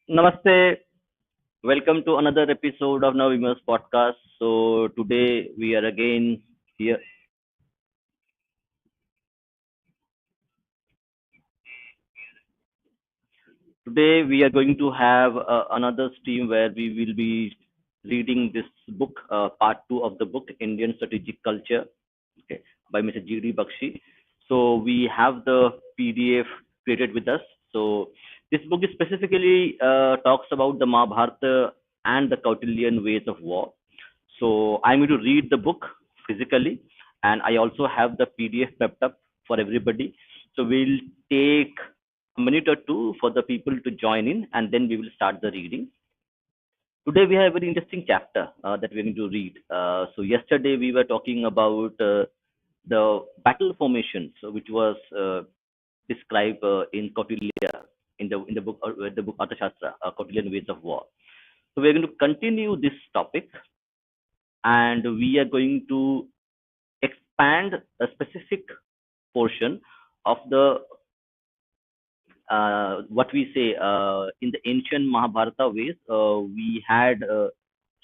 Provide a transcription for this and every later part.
Namaste. Welcome to another episode of Navima's podcast. So today we are again here. Today we are going to have another stream where we will be reading this book, part two of the book, Indian Strategic Culture, okay, by Mr. G.D. Bakshi. So we have the PDF created with us. So this book is specifically talks about the Mahabharata and the Kautilyan ways of war. So I'm going to read the book physically, and I also have the PDF prepped up for everybody. So we'll take a minute or two for the people to join in, and then we will start the reading. Today we have a very interesting chapter that we're going to read. So yesterday we were talking about the battle formations, which was described in Kautilya in the book Arthashastra, Kautilyan ways of war. So we're going to continue this topic, and we are going to expand a specific portion of the what we say in the ancient Mahabharata ways. We had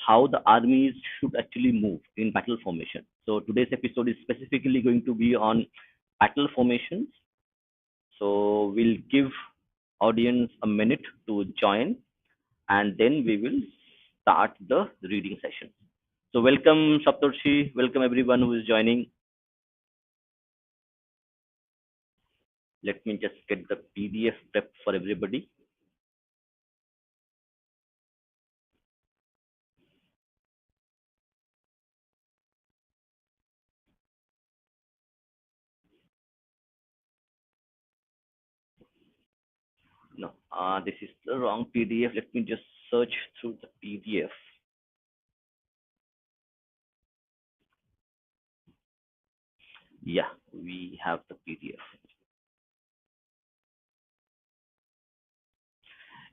how the armies should actually move in battle formation. So today's episode is specifically going to be on battle formations. So we'll give audience a minute to join, and then we will start the reading session. So welcome Saptarshi, welcome everyone who is joining. Let me just get the PDF prep for everybody. No, this is the wrong PDF. Let me just search through the PDF. Yeah, we have the PDF.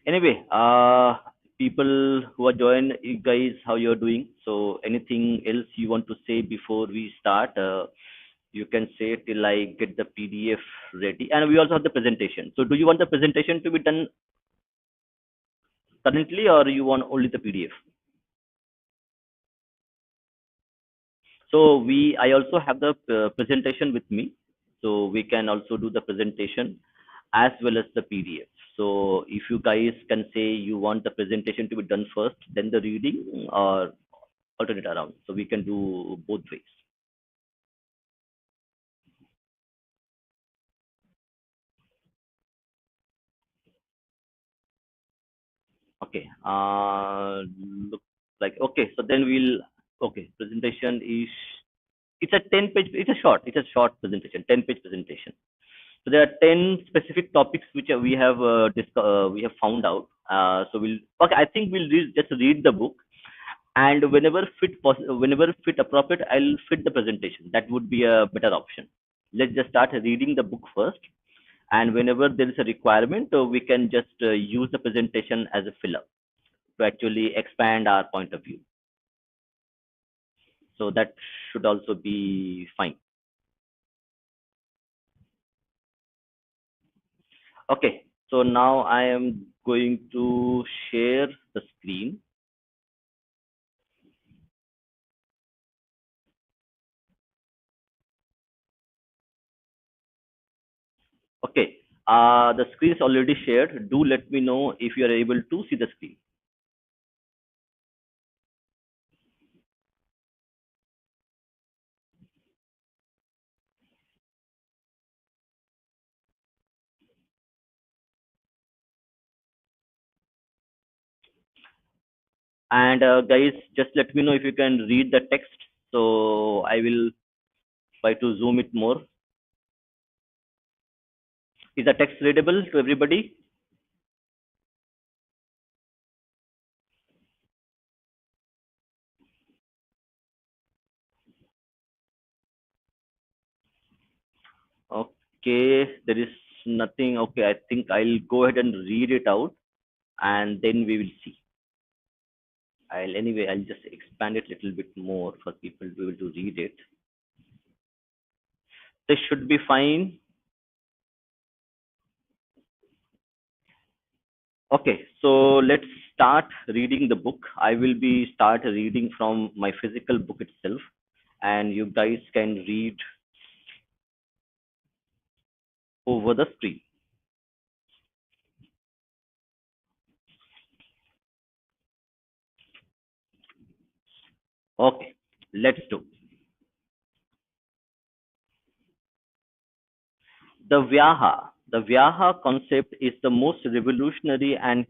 Anyway, people who are joined, you guys, how you're doing? So anything else you want to say before we start? You can say till I get the PDF ready. And we also have the presentation. So do you want the presentation to be done currently, or you want only the PDF? So I also have the presentation with me. So we can also do the presentation as well as the PDF. So if you guys can say you want the presentation to be done first, then the reading, or alternate around. So we can do both ways. Okay. Look like okay. So then okay. Presentation is it's a 10 page. It's a short presentation. 10 page presentation. So there are 10 specific topics which we have found out. So we'll okay. I think we'll just read the book, and whenever fit appropriate, I'll fit the presentation. That would be a better option. Let's just start reading the book first, and whenever there is a requirement, we can just use the presentation as a filler to actually expand our point of view. So that should also be fine. Okay. So now I am going to share the screen. Okay. The screen is already shared. Do let me know if you are able to see the screen. And guys, just let me know if you can read the text. So I will try to zoom it more. Is the text readable to everybody? Okay, there is nothing. Okay, I think I'll go ahead and read it out, and then we will see. I'll just expand it a little bit more for people to be able to read it. This should be fine. Okay, so let's start reading the book. I will be start reading from my physical book itself, and you guys can read over the screen. Okay, let's do. The Vyaha concept is the most revolutionary and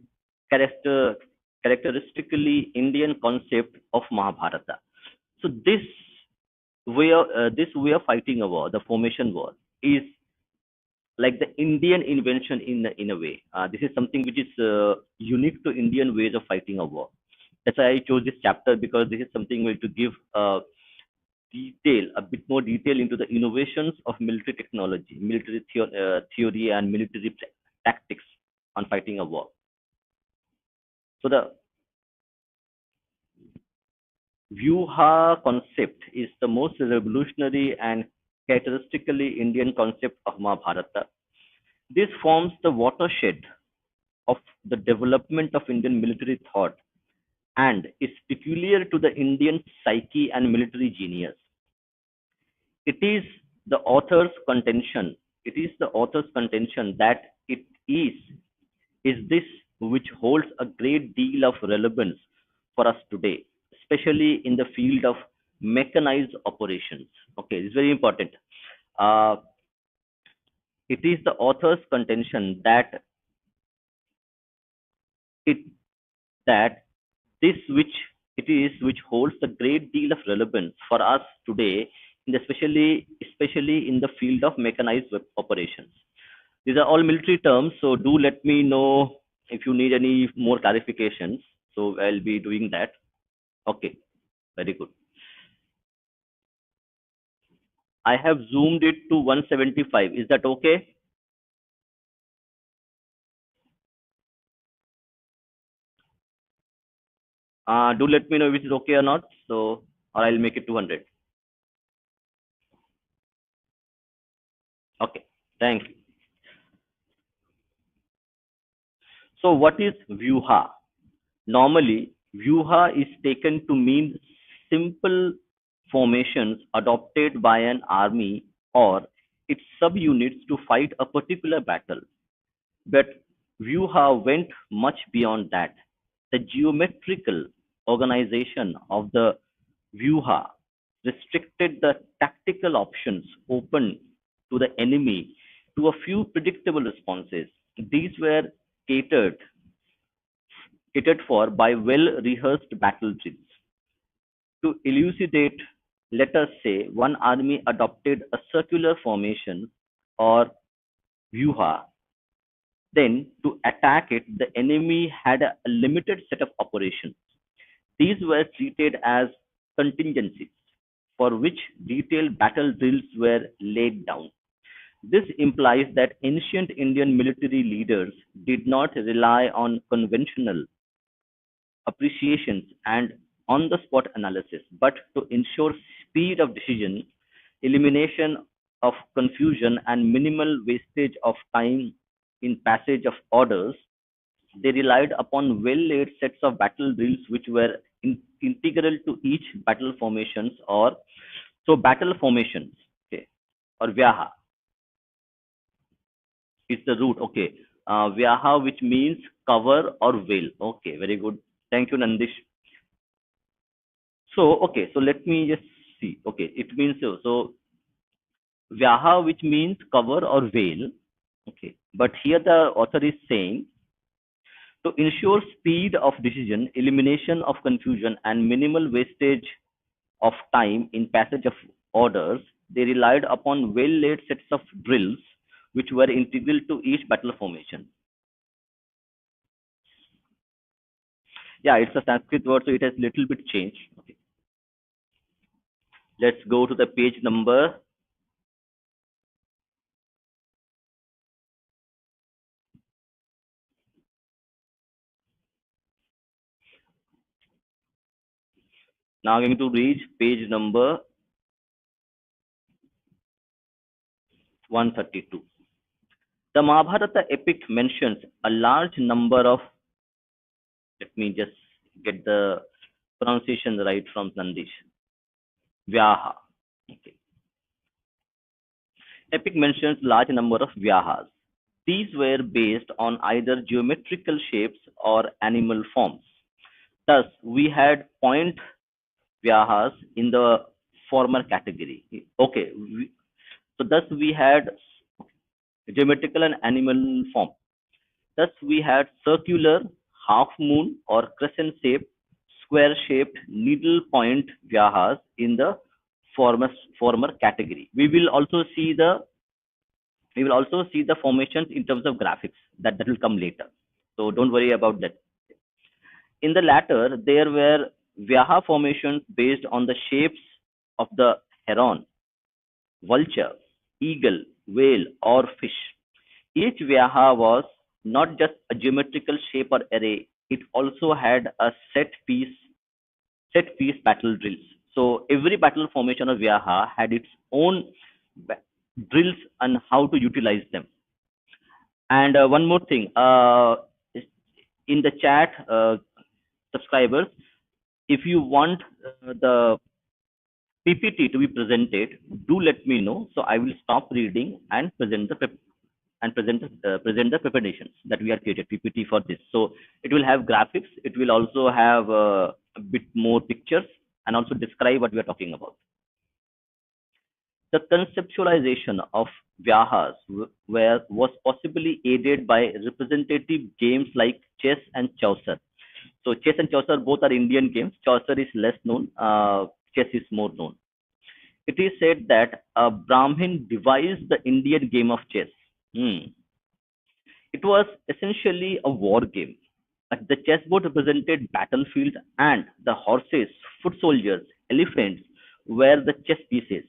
character, characteristically Indian concept of Mahabharata. So this way of fighting a war, the formation war, is like the Indian invention in a way. This is something which is unique to Indian ways of fighting a war. That's why I chose this chapter because this is something going to give a bit more detail into the innovations of military technology, military theory, and military tactics on fighting a war. So the Vyuha concept is the most revolutionary and characteristically Indian concept of Mahabharata. This forms the watershed of the development of Indian military thought and is peculiar to the Indian psyche and military genius. It is the author's contention. It is the author's contention that is this which holds a great deal of relevance for us today, especially in the field of mechanized operations. Okay, it's very important. Uh, it is the author's contention it that this which it is which holds a great deal of relevance for us today, especially in the field of mechanized operations. These are all military terms, so do let me know if you need any more clarifications. So I'll be doing that. Okay, very good. I have zoomed it to 175. Is that okay? Do let me know if it is okay or not. So, or I'll make it 200. Okay, thanks. So, what is Vyuha? Normally, Vyuha is taken to mean simple formations adopted by an army or its subunits to fight a particular battle. But Vyuha went much beyond that. The geometrical organization of the Vyuha restricted the tactical options open to the enemy to a few predictable responses. These were catered catered for by well-rehearsed battle drills. To elucidate, let us say one army adopted a circular formation or vyuha. Then, to attack it, the enemy had a limited set of operations. These were treated as contingencies for which detailed battle drills were laid down. This implies that ancient Indian military leaders did not rely on conventional appreciations and on the spot analysis, but to ensure speed of decision, elimination of confusion, and minimal wastage of time in passage of orders, they relied upon well laid sets of battle drills which were integral to each battle formations or so battle formations, okay, or vyaha is the root, okay. Vyaha, which means cover or veil. Okay, very good. Thank you, Nandish. So, okay, so let me just see. Okay, it means so Vyaha, which means cover or veil. Okay, but here the author is saying to ensure speed of decision, elimination of confusion, and minimal wastage of time in passage of orders, they relied upon well laid sets of drills which were integral to each battle formation. Yeah, it's a Sanskrit word, so it has little bit changed. Okay. Let's go to the page number. Now I'm going to read page number 132. The Mahabharata epic mentions a large number of Let me just get the pronunciation right from Nandish. Vyaha. Okay. Epic mentions large number of Vyahas. These were based on either geometrical shapes or animal forms. Thus, we had point Vyahas in the former category. Okay, so thus we had geometrical and animal form. Thus, we had circular, half moon, or crescent shaped, square shaped needle point Vyahas in the former, former category. We will also see the formations in terms of graphics that will come later. So don't worry about that. In the latter, there were Vyaha formations based on the shapes of the heron, vulture, eagle, whale, or fish. Each Vyaha was not just a geometrical shape or array, it also had a set piece battle drills. So every battle formation of Vyaha had its own drills and how to utilize them. And one more thing, in the chat, subscribers, if you want the PPT to be presented, do let me know. So I will stop reading and present the preparations that we have created PPT for this. So it will have graphics. It will also have a bit more pictures and also describe what we are talking about. The conceptualization of Vyahas was possibly aided by representative games like chess and Chaucer. So chess and Chaucer both are Indian games. Chaucer is less known. Chess is more known. It is said that a Brahmin devised the Indian game of chess. It was essentially a war game. The chessboard represented battlefields, and the horses, foot soldiers, elephants were the chess pieces.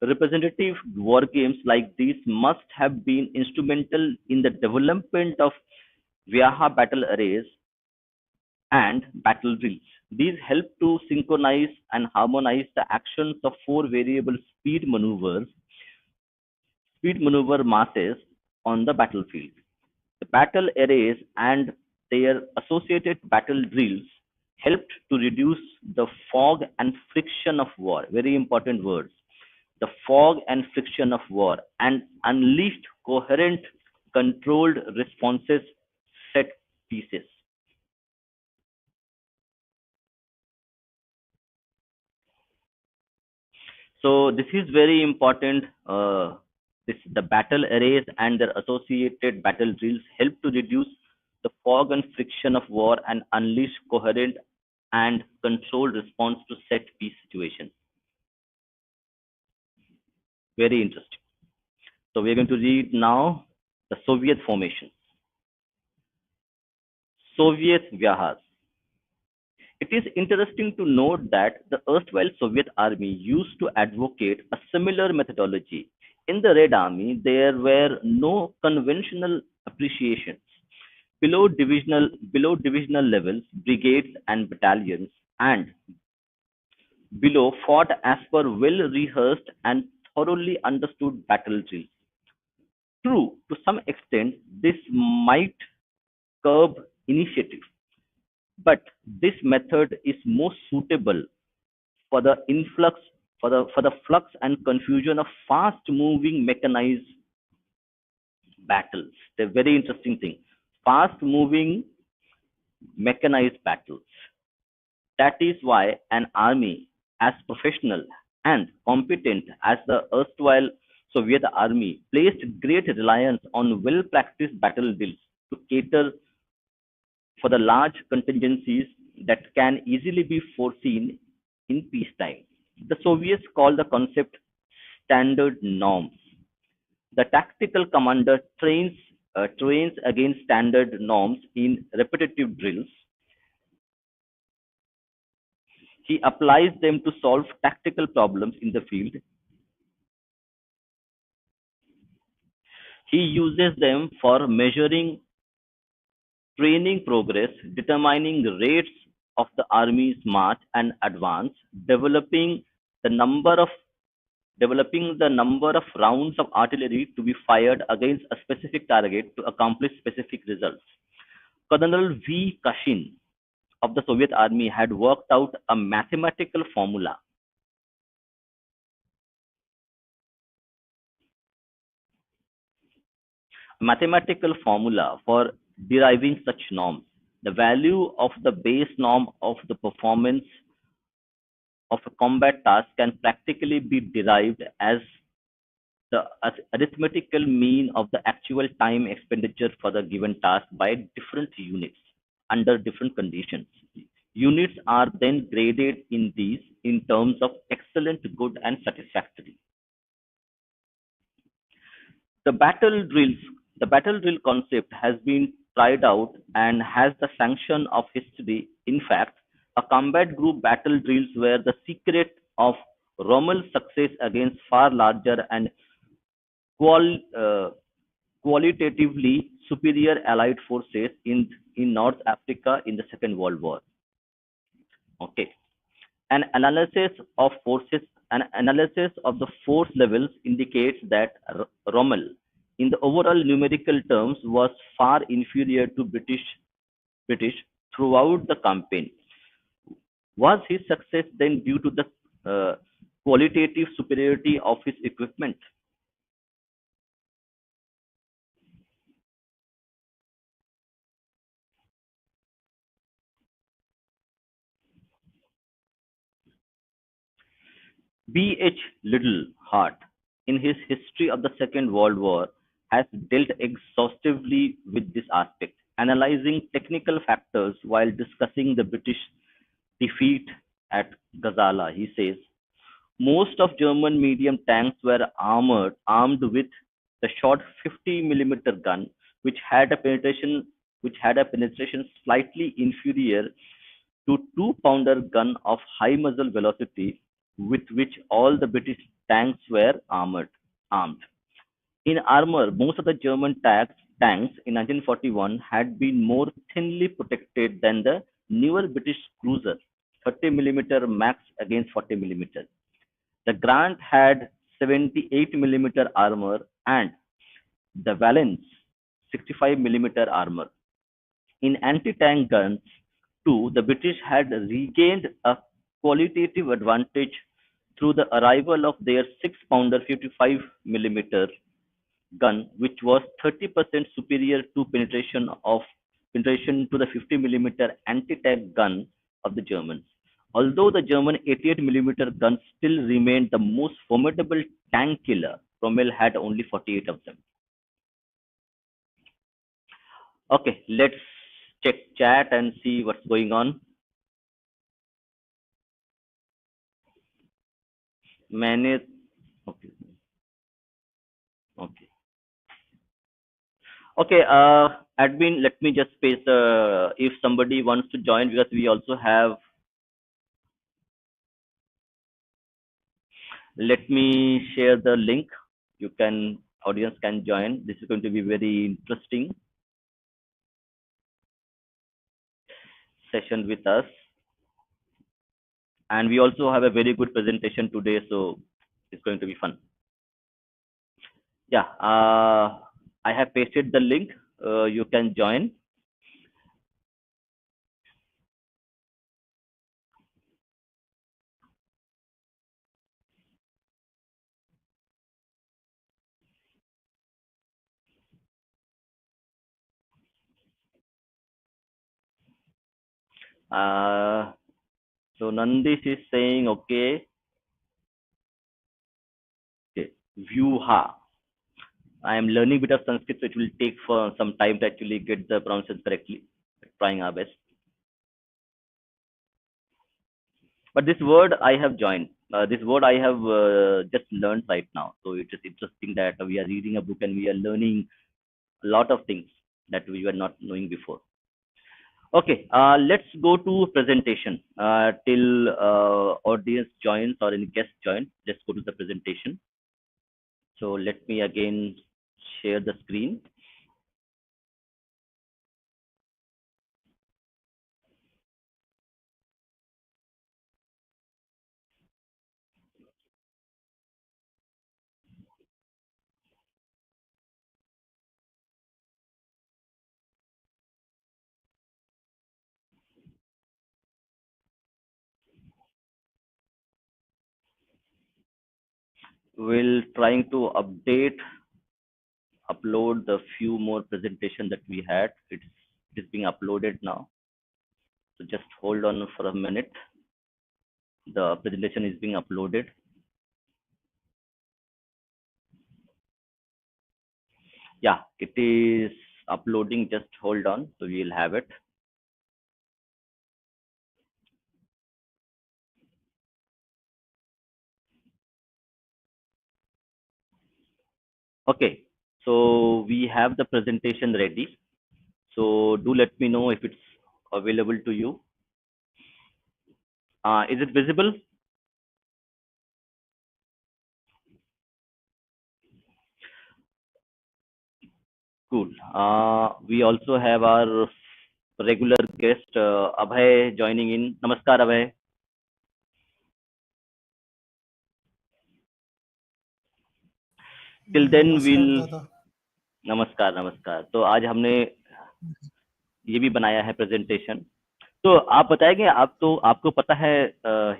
Representative war games like these must have been instrumental in the development of Vyaha battle arrays and battle drills. These help to synchronize and harmonize the actions of four variable speed maneuver masses on the battlefield. The battle arrays and their associated battle drills helped to reduce the fog and friction of war. Very important words. The fog and friction of war, and unleashed coherent, controlled responses set pieces. So this is very important. The battle arrays and their associated battle drills help to reduce the fog and friction of war and unleash coherent and controlled response to set piece situations. Very interesting. So we're going to read now the Soviet formation. Soviet Vyahas. It is interesting to note that the erstwhile Soviet army used to advocate a similar methodology. In the Red Army, there were no conventional appreciations. Below divisional levels, brigades and battalions, and below fought as per well rehearsed and thoroughly understood battle drills. True, to some extent, this might curb initiative, but this method is most suitable for the influx for the flux and confusion of fast moving mechanized battles. The very interesting thing. Fast moving mechanized battles. That is why an army as professional and competent as the erstwhile Soviet army placed great reliance on well practiced battle drills to cater for the large contingencies that can easily be foreseen in peacetime. The Soviets call the concept standard norms. The tactical commander trains against standard norms in repetitive drills. He applies them to solve tactical problems in the field. He uses them for measuring training progress, determining the rates of the army's march and advance, the number of developing the number of rounds of artillery to be fired against a specific target to accomplish specific results. Colonel V. Kashin of the Soviet army had worked out a mathematical formula for deriving such norms. The value of the base norm of the performance of a combat task can practically be derived as arithmetical mean of the actual time expenditure for the given task by different units under different conditions. Units are then graded in these in terms of excellent, good, and satisfactory. The battle drills, the battle drill concept has been tried out and has the sanction of history. In fact, a combat group battle drills were the secret of Rommel's success against far larger and qual, uh, qualitatively superior Allied forces in North Africa in the Second World War. Okay. An analysis of forces, an analysis of the force levels indicates that Rommel, in the overall numerical terms, was far inferior to British throughout the campaign. Was his success then due to the qualitative superiority of his equipment? B. H. Littleheart, in his History of the Second World War, has dealt exhaustively with this aspect, analyzing technical factors while discussing the British defeat at Gazala. He says, most of German medium tanks were armed with the short 50 millimeter gun, which had a penetration slightly inferior to two-pounder gun of high muzzle velocity with which all the British tanks were armed. In armor, most of the German tanks in 1941 had been more thinly protected than the newer British cruiser, 30 millimeter max against 40 millimeter. The Grant had 78 millimeter armor and the Valence 65 millimeter armor. In anti-tank guns, too, the British had regained a qualitative advantage through the arrival of their 6-pounder 55 millimeter gun, which was 30% superior to penetration to the 50 millimeter anti-tank gun of the Germans. Although the German 88 millimeter gun still remained the most formidable tank killer, Rommel had only 48 of them. Okay, let's check chat and see what's going on. मैंने okay, okay, okay. Admin, let me just space if somebody wants to join because we also have. Let me share the link. You can audience can join. This is going to be very interesting session with us, and we also have a very good presentation today, so it's going to be fun. Yeah, I have pasted the link. You can join. Uh, so Nandish is saying okay. Okay, Vyuha. I am learning a bit of Sanskrit, so it will take for some time to actually get the pronunciation correctly. Trying our best. But this word I have joined. This word I have just learned right now. So it is interesting that we are reading a book and we are learning a lot of things that we were not knowing before. Okay, let's go to presentation. Till audience joins or any guest joins, let's go to the presentation. So let me again share the screen. We'll trying to upload the few more presentation that we had. It is being uploaded now. So just hold on for a minute. The presentation is being uploaded. Yeah, it is uploading. Just hold on. So we'll have it. Okay. So we have the presentation ready. So do let me know if it's available to you. Is it visible? Cool. We also have our regular guest, Abhay, joining in. Namaskar, Abhay. Till then, नमस्कार we'll दादा। नमस्कार नमस्कार। तो आज हमने ये भी बनाया है प्रेजेंटेशन। तो आप बताएंगे, आप तो आपको पता है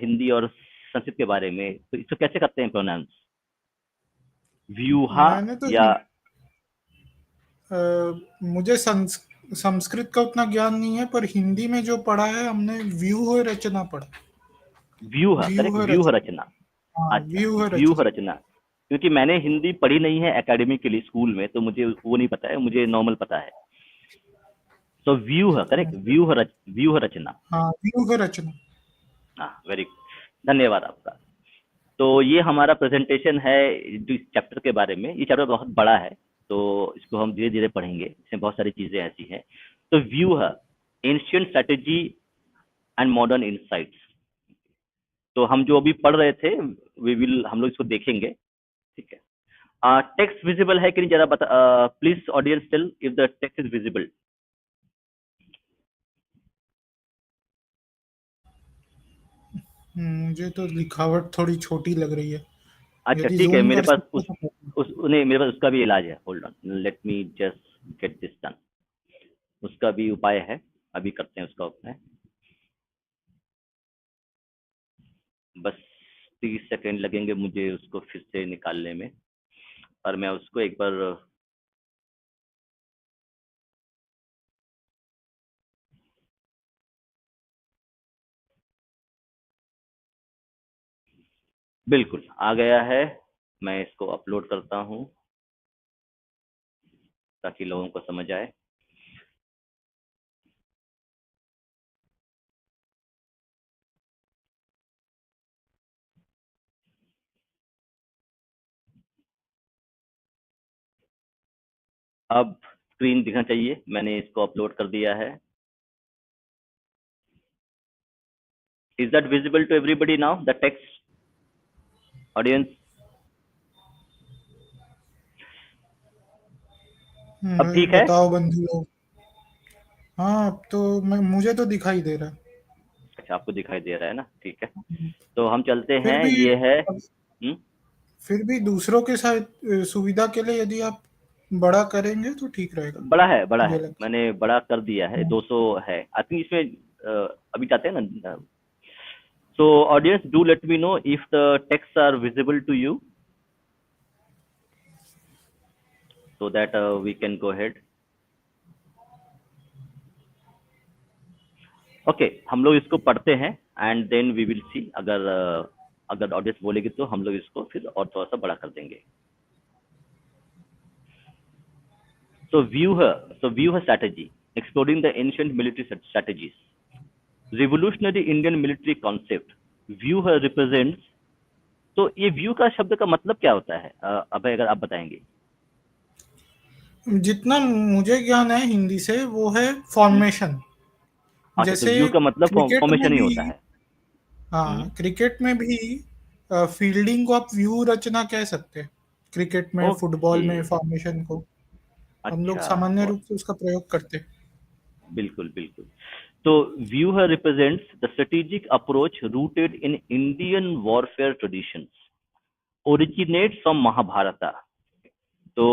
हिंदी और संस्कृत के बारे में, तो इसको कैसे करते हैं प्रोनाउंस? व्यूहा मैंने तो या मुझे संस्कृत का उतना ज्ञान नहीं है, पर हिंदी में जो पढ़ा है हमने व्यूह रचना पढ़ा। व्यूह, करेक्ट, व्यूह व्यूह रचना। रचना। हाँ, अच्छा, व्यूह व्यूह रचना। रचना। क्योंकि मैंने हिंदी पढ़ी नहीं है एकेडमिकली स्कूल में, तो मुझे वो नहीं पता है, मुझे नॉर्मल पता है। तो व्यूह, करेक्ट, व्यूह रचना। हाँ, व्यूह रचना। हाँ, वेरी गुड, धन्यवाद आपका। तो ये हमारा प्रेजेंटेशन है जो इस चैप्टर के बारे में। ये चैप्टर बहुत बड़ा है, तो इसको हम धीरे धीरे पढ़ेंगे। इसमें बहुत सारी चीजें ऐसी हैं। तो व्यूह, ancient strategy and modern insights. तो हम जो अभी पढ़ रहे थे, हम लोग इसको देखेंगे। ठीक है। टेक्स्ट विजिबल है कि नहीं, जरा बता please audience, tell if the text is visible. मुझे तो लिखावट थोड़ी छोटी लग रही है। अच्छा यदि ठीक है, ज़ूम मेरे कर पास सकते तो करना। नहीं, मेरे पास उसका भी इलाज है। Hold on, let me just get this done. उसका भी उपाय है, अभी करते हैं उसका उपाय। बस 30 सेकेंड लगेंगे मुझे उसको फिर से निकालने में, और मैं उसको एक बार बिल्कुल आ गया है। मैं इसको अपलोड करता हूँ ताकि लोगों को समझ आए। अब स्क्रीन दिखना चाहिए, मैंने इसको अपलोड कर दिया है। Is that visible to everybody now, the text, audience? अब भाई ठीक है? बताओ बंधु लोग। हाँ, अब तो मुझे तो दिखाई दे रहा है। अच्छा, आपको दिखाई दे रहा है ना, ठीक है। तो हम चलते फिर हैं, भी ये है। फिर भी दूसरों के साथ सुविधा के लिए यदि आप बड़ा करेंगे तो ठीक रहेगा, बड़ा है, बड़ा मुझे है, लगता मैंने बड़ा कर दिया है, है। 200 है आई थिंक इसमें। अभी जाते हैं ना। So audience, do let me know if the text are visible to you, so that we can go ahead. Okay, हम लोग इसको पढ़ते हैं and then we will see. अगर ऑडियंस बोलेगी तो हम लोग इसको फिर और थोड़ा सा बड़ा कर देंगे। So Vyuha strategy, exploring the ancient military strategies, revolutionary Indian military concept. Vyuha represents, तो ये व्यू का शब्द का मतलब क्या होता है? अब अगर आप बताएंगे। जितना मुझे ज्ञान है हिंदी से वो है हम्म, फॉर्मेशन। अच्छा, तो जैसे व्यू का मतलब क्रिकेट में फॉर्मेशन ही भी, होता है। हाँ, हम्म, क्रिकेट में भी फील्डिंग को आप व्यू रचना कह सकते हैं। क्रिकेट में, ओके, फुटबॉल में फॉर्मेशन को हम लोग अच्छा, सामान्य बहुत रूप से उसका प्रयोग करते हैं। बिल्कुल बिल्कुल। तो Vyuha represents the strategic approach rooted in Indian warfare traditions, originates from Mahabharata। तो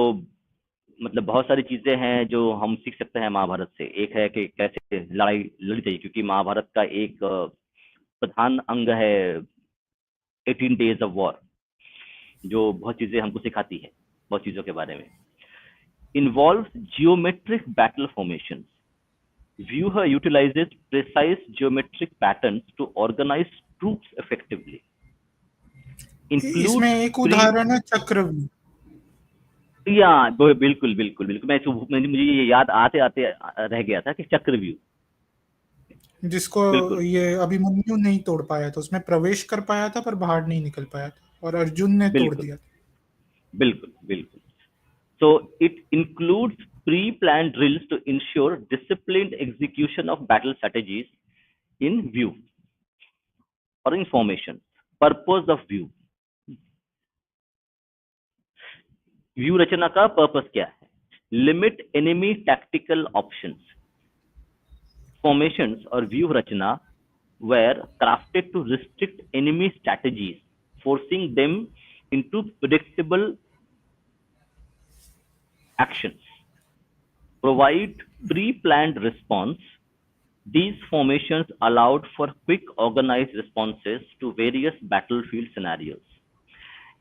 मतलब बहुत सारी चीजें हैं जो हम सीख सकते हैं महाभारत से। एक है कि कैसे लड़ाई लड़ी जाए, क्योंकि महाभारत का एक प्रधान अंग है 18 डेज ऑफ वॉर। जो बहुत चीजें हमको सिखाती है, बहुत चीजों के बारे में. Involves geometric battle formations. Vyuha utilizes precise geometric patterns to organize troops effectively. इसमें Includes एक pre उदाहरण है चक्रव्यूह, या बिल्कुल बिल्कुल बिल्कुल, मुझे ये याद आते आते रह गया था कि चक्रव्यूह. जिसको बिल्कुल ये अभिमन्यु नहीं तोड़ पाया था, उसमें प्रवेश कर पाया था पर बाहर नहीं निकल पाया था और अर्जुन ने तोड़ बिल्कुल दिया था। बिल्कुल बिल्कुल. So it includes pre-planned drills to ensure disciplined execution of battle strategies in view or in formation. Purpose of view. व्यू रचना का पर्पस क्या है? Limit enemy tactical options. Formations और व्यू रचना were crafted to restrict enemy strategies, forcing them into predictable actions. Provide pre-planned response. These formations allowed for quick organized responses to various battlefield scenarios.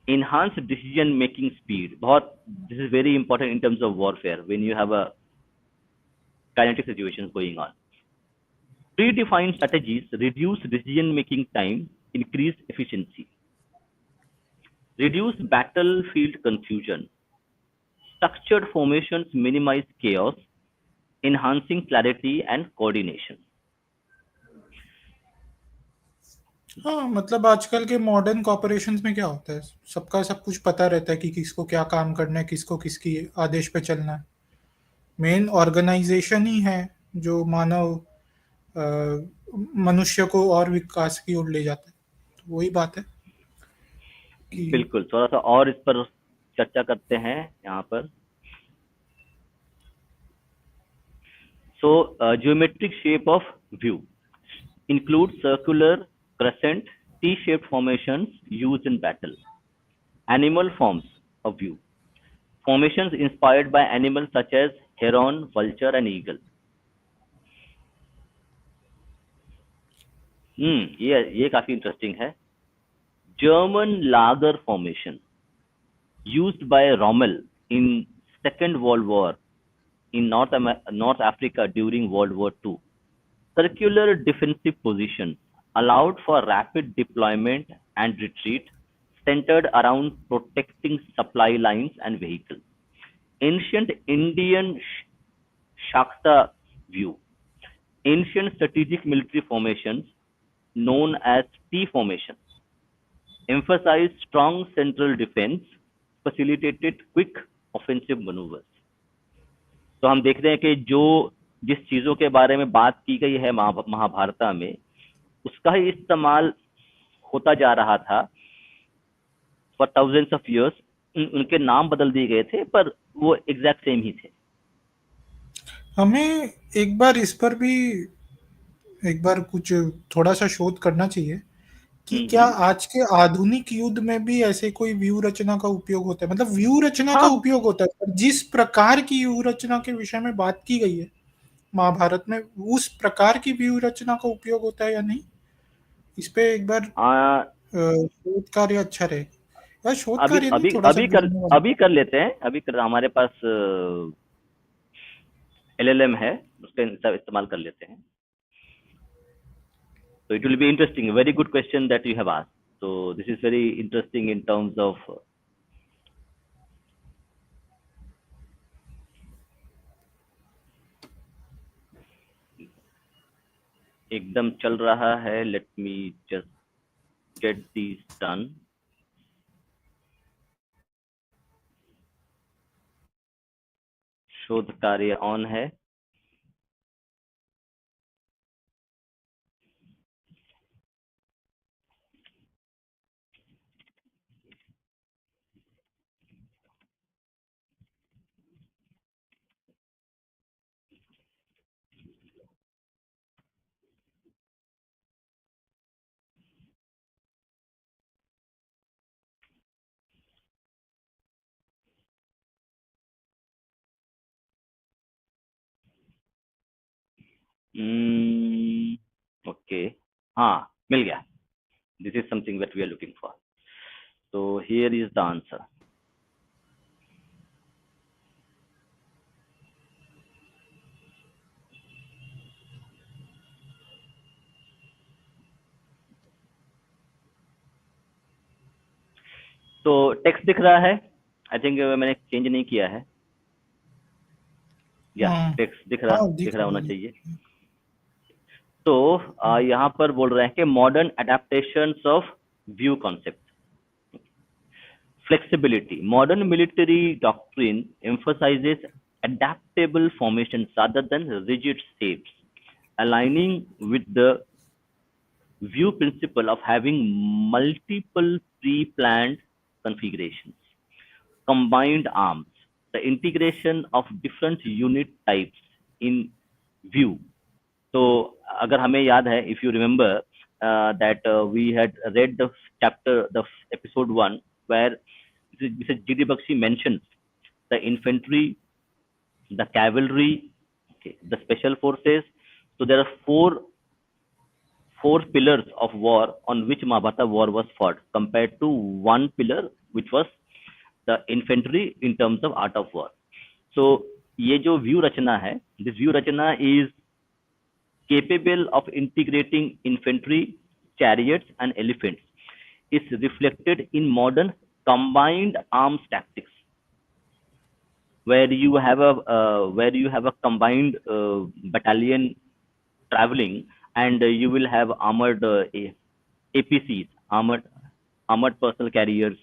Enhance decision making speed. बहुत, this is very important in terms of warfare when you have a kinetic situations going on. Predefined strategies reduce decision making time, increase efficiency. Reduce battlefield confusion. Structured formations minimize chaos, enhancing clarity and coordination. हाँ, मतलब आजकल के modern corporations में क्या होता है, सबका सब कुछ पता रहता है कि किसको क्या काम करना है, किसको किसकी आदेश पे चलना है। मेन ऑर्गेनाइजेशन ही है जो मानव मनुष्य को और विकास की ओर ले जाता है। तो वही बात है कि बिल्कुल, थोड़ा सा और इस पर चर्चा करते हैं यहाँ पर. So, geometric shape of view includes circular, crescent, T-shaped formations used in battle. Animal forms of view. Formations inspired by animals such as heron, vulture, and eagle. ये काफी इंटरेस्टिंग है. German Laager formation used by Rommel in Second World War in North Africa during World War II. Circular defensive position allowed for rapid deployment and retreat, centered around protecting supply lines and vehicles. Ancient Indian Shakta view. Ancient strategic military formations known as T formation emphasized strong central defense, facilitated quick offensive maneuvers. तो हम देख रहे हैं कि जो जिस चीजों के बारे में बात की गई है महाभारता में, उसका ही इस्तेमाल होता जा रहा था फॉर थाउजेंड्स ऑफ इयर्स. उनके नाम बदल दिए गए थे पर वो एग्जैक्ट सेम ही थे. हमें एक बार इस पर भी एक बार कुछ थोड़ा सा शोध करना चाहिए कि क्या हम्म. आज के आधुनिक युद्ध में भी ऐसे कोई व्यू रचना का उपयोग होता है, मतलब व्यू रचना का हाँ. उपयोग होता है, पर जिस प्रकार की व्यू रचना के विषय में बात की गई है महाभारत में, उस प्रकार की व्यू रचना का उपयोग होता है या नहीं, इस पे एक बार आ, शोध कार्य अच्छा रहे। या शोध अभी कार्य नहीं, अभी थोड़ा सा जानने वाला। अभी कर लेते हैं. हमारे पास एलएलएम है, उसका इस्तेमाल कर लेते हैं. So it will be interesting. A very good question that you have asked. So this is very interesting in terms of एकदम चल रहा है. Let me just get these done. शोध कार्य ऑन है. ओके. हाँ, मिल गया. This is something that we are looking for. So here is the answer. तो टेक्स्ट दिख रहा है, आई थिंक मैंने चेंज नहीं किया है, या हाँ टेक्स्ट हाँ, दिख दिख रहा रहा होना है, चाहिए। तो यहाँ पर बोल रहे हैं कि modern adaptations of view concept. Flexibility. Modern military doctrine emphasizes adaptable formations rather than rigid shapes, aligning with the view principle of having multiple pre-planned configurations. Combined arms, the integration of different unit types in view. So अगर हमें याद है, if you remember that we had read the chapter, the episode 1, where Mr. G.D. Bakshi mentions the infantry, the cavalry, okay, the special forces. So there are four pillars of war on which Mahabharata war was fought, compared to one pillar which was the infantry in terms of art of war. So ये जो view रचना है, this व्यू रचना is capable of integrating infantry, chariots, and elephants, is reflected in modern combined arms tactics, where you have a combined battalion traveling, and you will have armored APCs, armored personal carriers.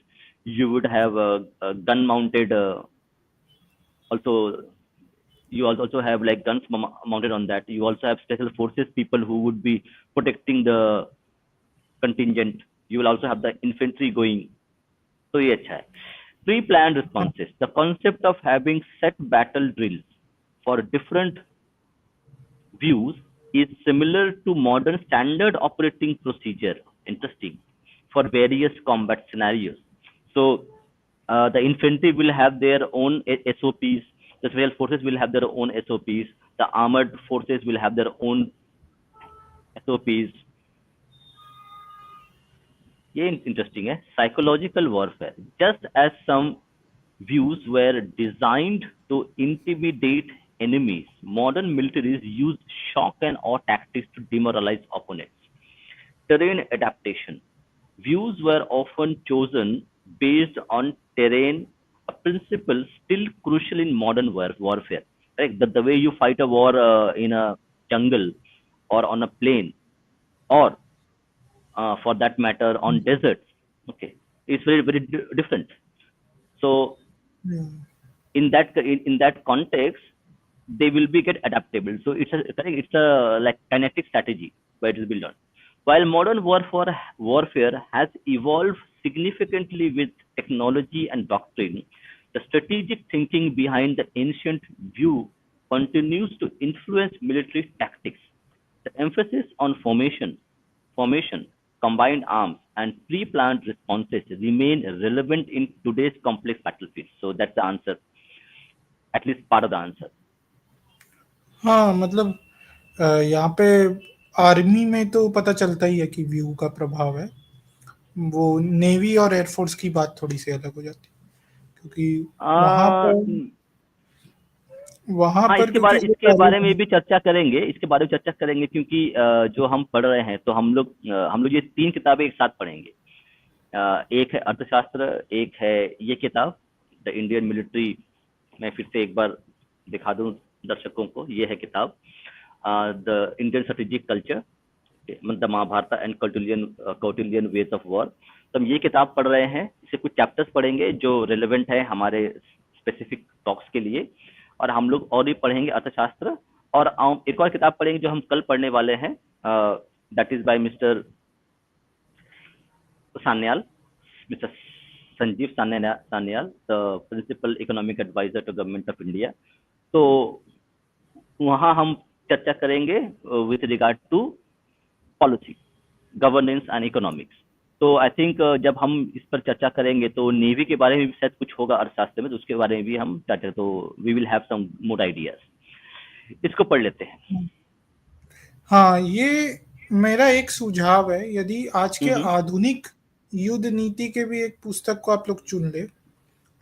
You would have gun mounted, also you also have like guns mounted on that. You also have special forces people who would be protecting the contingent. You will also have the infantry going. So ये अच्छा है. Pre-planned responses. The concept of having set battle drills for different views is similar to modern standard operating procedure. Interesting. For various combat scenarios. So the infantry will have their own SOPs. The special forces will have their own SOPs. The armored forces will have their own SOPs. ये interesting है. Psychological warfare. Just as some views were designed to intimidate enemies, modern militaries use shock and awe tactics to demoralize opponents. Terrain adaptation. Views were often chosen based on terrain, a principle still crucial in modern warfare. Right? The way you fight a war in a jungle or on a plain, or for that matter on deserts, okay, it's very different. So yeah, in that context, they will be get adaptable. So it's a like kinetic strategy where it is built on. While modern warfare has evolved significantly with technology and doctrine, the strategic thinking behind the ancient view continues to influence military tactics. The emphasis on formation, combined arms, and pre-planned responses remain relevant in today's complex battlefield. So that's the answer, at least part of the answer. हाँ, मतलब यहाँ पे army में तो पता चलता ही है कि व्यू का प्रभाव है। वो नेवी और एयरफोर्स की बात थोड़ी सी अलग हो जाती है, क्योंकि वहां आ, पर वहां हाँ, पर क्योंकि वो इसके बारे पहले में भी चर्चा करेंगे, क्योंकि जो हम पढ़ रहे हैं, तो हम लोग ये तीन किताबें एक साथ पढ़ेंगे। एक है अर्थशास्त्र, एक है ये किताब द इंडियन मिलिट्री। मैं फिर से एक बार दिखा दूं दर्शकों को, ये है किताब द इंडियन स्ट्रेटेजिक कल्चर, मतलब Mahabharata and Kautilyan ways of war. तो हम ये किताब पढ़ रहे हैं, इससे कुछ चैप्टर्स पढ़ेंगे जो रिलेवेंट है हमारे स्पेसिफिक टॉक्स के लिए, और हम लोग और भी पढ़ेंगे अर्थशास्त्र, और एक और किताब पढ़ेंगे जो हम कल पढ़ने वाले हैं, that is by mister Sanyal, mister Sanjeev Sanyal, the principal economic adviser to government of India. तो वहाँ हम चर्चा करेंगे with regard to policy, governance and economics. तो आई थिंक जब हम इस पर चर्चा करेंगे तो नेवी के बारे में भी शायद कुछ होगा अर्थशास्त्र में, तो उसके बारे में भी हम चर्चा, तो we will have some more ideas. इसको पढ़ लेते हैं। हाँ, ये मेरा एक सुझाव है। यदि आज के हम्म आधुनिक युद्ध नीति के भी एक पुस्तक को आप लोग चुन ले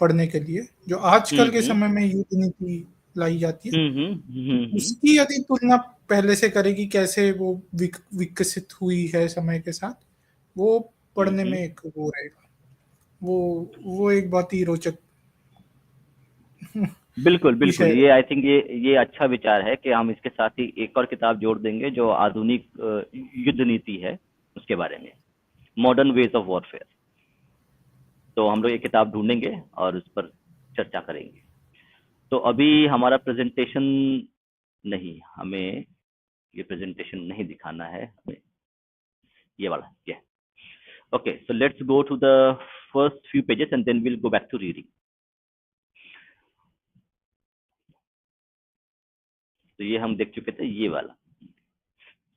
पढ़ने के लिए, जो आजकल के हम्म समय में युद्ध नीति लाई जाती है, हम्म। उसकी यदि तुलना पहले से करेगी कैसे वो विकसित हुई है समय के साथ, वो पढ़ने हम्म। में एक वो रहेगा। वो वो एक बहुत ही रोचक बिल्कुल विषय बिल्कुल, है। ये आई थिंक ये अच्छा विचार है कि हम इसके साथ ही एक और किताब जोड़ देंगे जो आधुनिक युद्ध नीति है उसके बारे में, मॉडर्न वेज ऑफ वॉरफेयर। तो हम लोग ये किताब ढूंढेंगे और उस पर चर्चा करेंगे। तो अभी हमारा प्रेजेंटेशन नहीं, हमें ये प्रेजेंटेशन नहीं दिखाना है हमें, ये वाला ये। Okay, so let's go to the first few pages and then will go back to reading. तो ये हम देख चुके थे ये वाला।